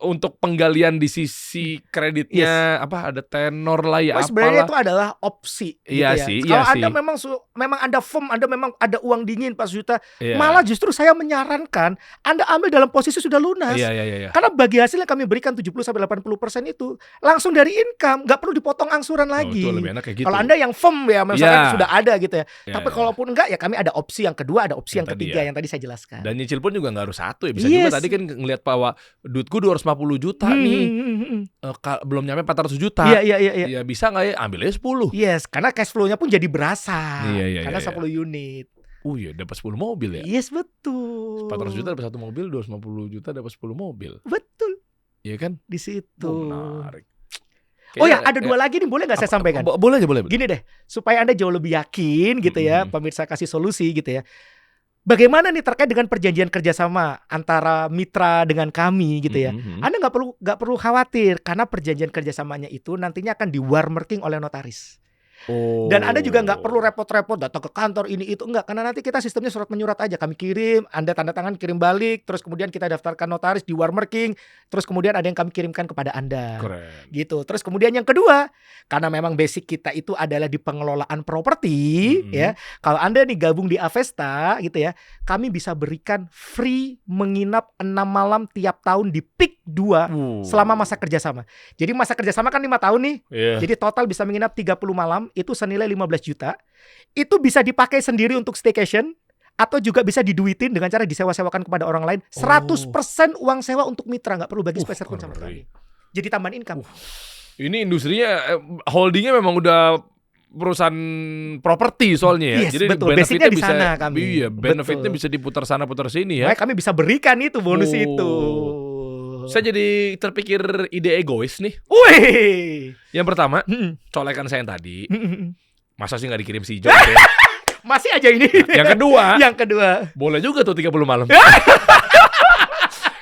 untuk penggalian di sisi kreditnya apa ada tenor lah ya Oh, sebenarnya apalah. itu adalah opsi. Iya gitu ya. sih, Kalau iya Anda sih. memang Anda firm, Anda memang ada uang dingin 4 juta, Iya. malah justru saya menyarankan Anda ambil dalam posisi sudah lunas. Iya. Karena bagi hasil yang kami berikan 70-80% itu langsung dari income, nggak perlu dipotong angsuran Oh, lagi. itu lebih enak kayak gitu. Kalau Anda yang firm ya, misalkan Iya. sudah ada gitu gitu ya. Tapi kalaupun enggak ya kami ada opsi yang kedua, ada opsi yang ketiga yang tadi saya jelaskan. Dan nyicil pun juga nggak harus satu ya. Bisa juga tadi kan ngelihat bahwa duitku 250 juta nih. Belum nyampe 400 juta. Iya. Ya bisa nggak ya? Ambil aja 10. Yes, karena cash flow-nya pun jadi berasa. Karena 10 unit. Iya, dapat 10 mobil ya. Yes, betul. 400 juta dapat 1 mobil, 250 juta dapat 10 mobil. Betul. Iya kan? Di situ. Menarik. Ada 2 lagi nih, boleh nggak saya sampaikan? Boleh aja, boleh. Gini deh, supaya Anda jauh lebih yakin gitu ya, pemirsa Kasih Solusi gitu ya. Bagaimana nih terkait dengan perjanjian kerjasama antara mitra dengan kami gitu ya? Anda nggak perlu khawatir karena perjanjian kerjasamanya itu nantinya akan di warmarking oleh notaris. Dan Anda juga nggak perlu repot-repot datang ke kantor ini itu, enggak, karena nanti kita sistemnya surat menyurat aja, kami kirim, Anda tanda tangan, kirim balik, terus kemudian kita daftarkan notaris di warmarking, terus kemudian ada yang kami kirimkan kepada Anda. Keren. Gitu. Terus kemudian yang kedua, karena memang basic kita itu adalah di pengelolaan properti ya. Kalau Anda nih gabung di Avesta gitu ya, kami bisa berikan free menginap 6 malam tiap tahun di Peak 2 selama masa kerjasama. Jadi masa kerjasama kan 5 tahun nih. Jadi total bisa menginap 30 malam, itu senilai 15 juta. Itu bisa dipakai sendiri untuk staycation atau juga bisa diduitin dengan cara disewa-sewakan kepada orang lain. 100% uang sewa untuk mitra, nggak perlu bagi spesial pun sama kami. Jadi tambahan income. Ini industrinya holdingnya memang udah perusahaan properti soalnya ya. Yes, jadi betul. Basicnya di sana kami. Iya, benefitnya bisa diputar sana putar sini ya. Makanya kami bisa berikan itu bonus itu. Saya jadi terpikir ide egois nih. Wih. Yang pertama, colekan saya yang tadi. Masa sih nggak dikirim si John? Masih aja ini. Yang kedua, boleh juga tuh 30 malam.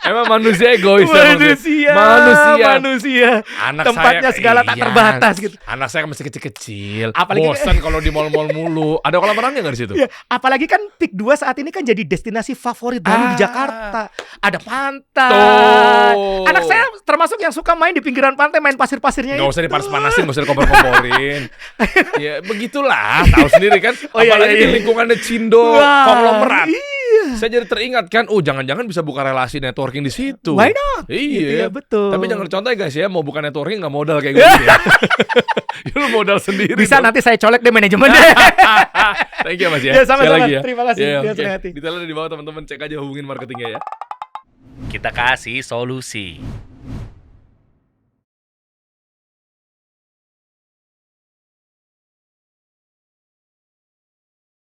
Emang manusia egois. Manusia. Anak tempatnya saya, segala tak terbatas gitu. Anak saya masih kecil-kecil. Apalagi bosan kalau di mall-mall mulu. Ada kolam renangnya nggak di situ? Ya, apalagi kan Peak 2 saat ini kan jadi destinasi favorit baru di Jakarta. Ada pantai. Anak saya termasuk yang suka main di pinggiran pantai, main pasir-pasirnya. Nggak usah dipanas-panasin, nggak usah dikompor-komporin. Ya begitulah, tahu sendiri kan. Apalagi di lingkungannya Cindo, konglomerat. Saya jadi teringat kan, jangan-jangan bisa buka relasi networking di situ. Why not? Iya, gitu ya, betul. Tapi jangan contoh ya guys ya, mau buka networking nggak modal kayak gitu ya. Lu modal sendiri. Bisa dong. nanti saya colek deh manajemen deh. Thank you Mas ya. Sama-sama. Ya. Terima kasih. Detailnya di bawah teman-teman, cek aja hubungin marketingnya ya. Kita kasih solusi.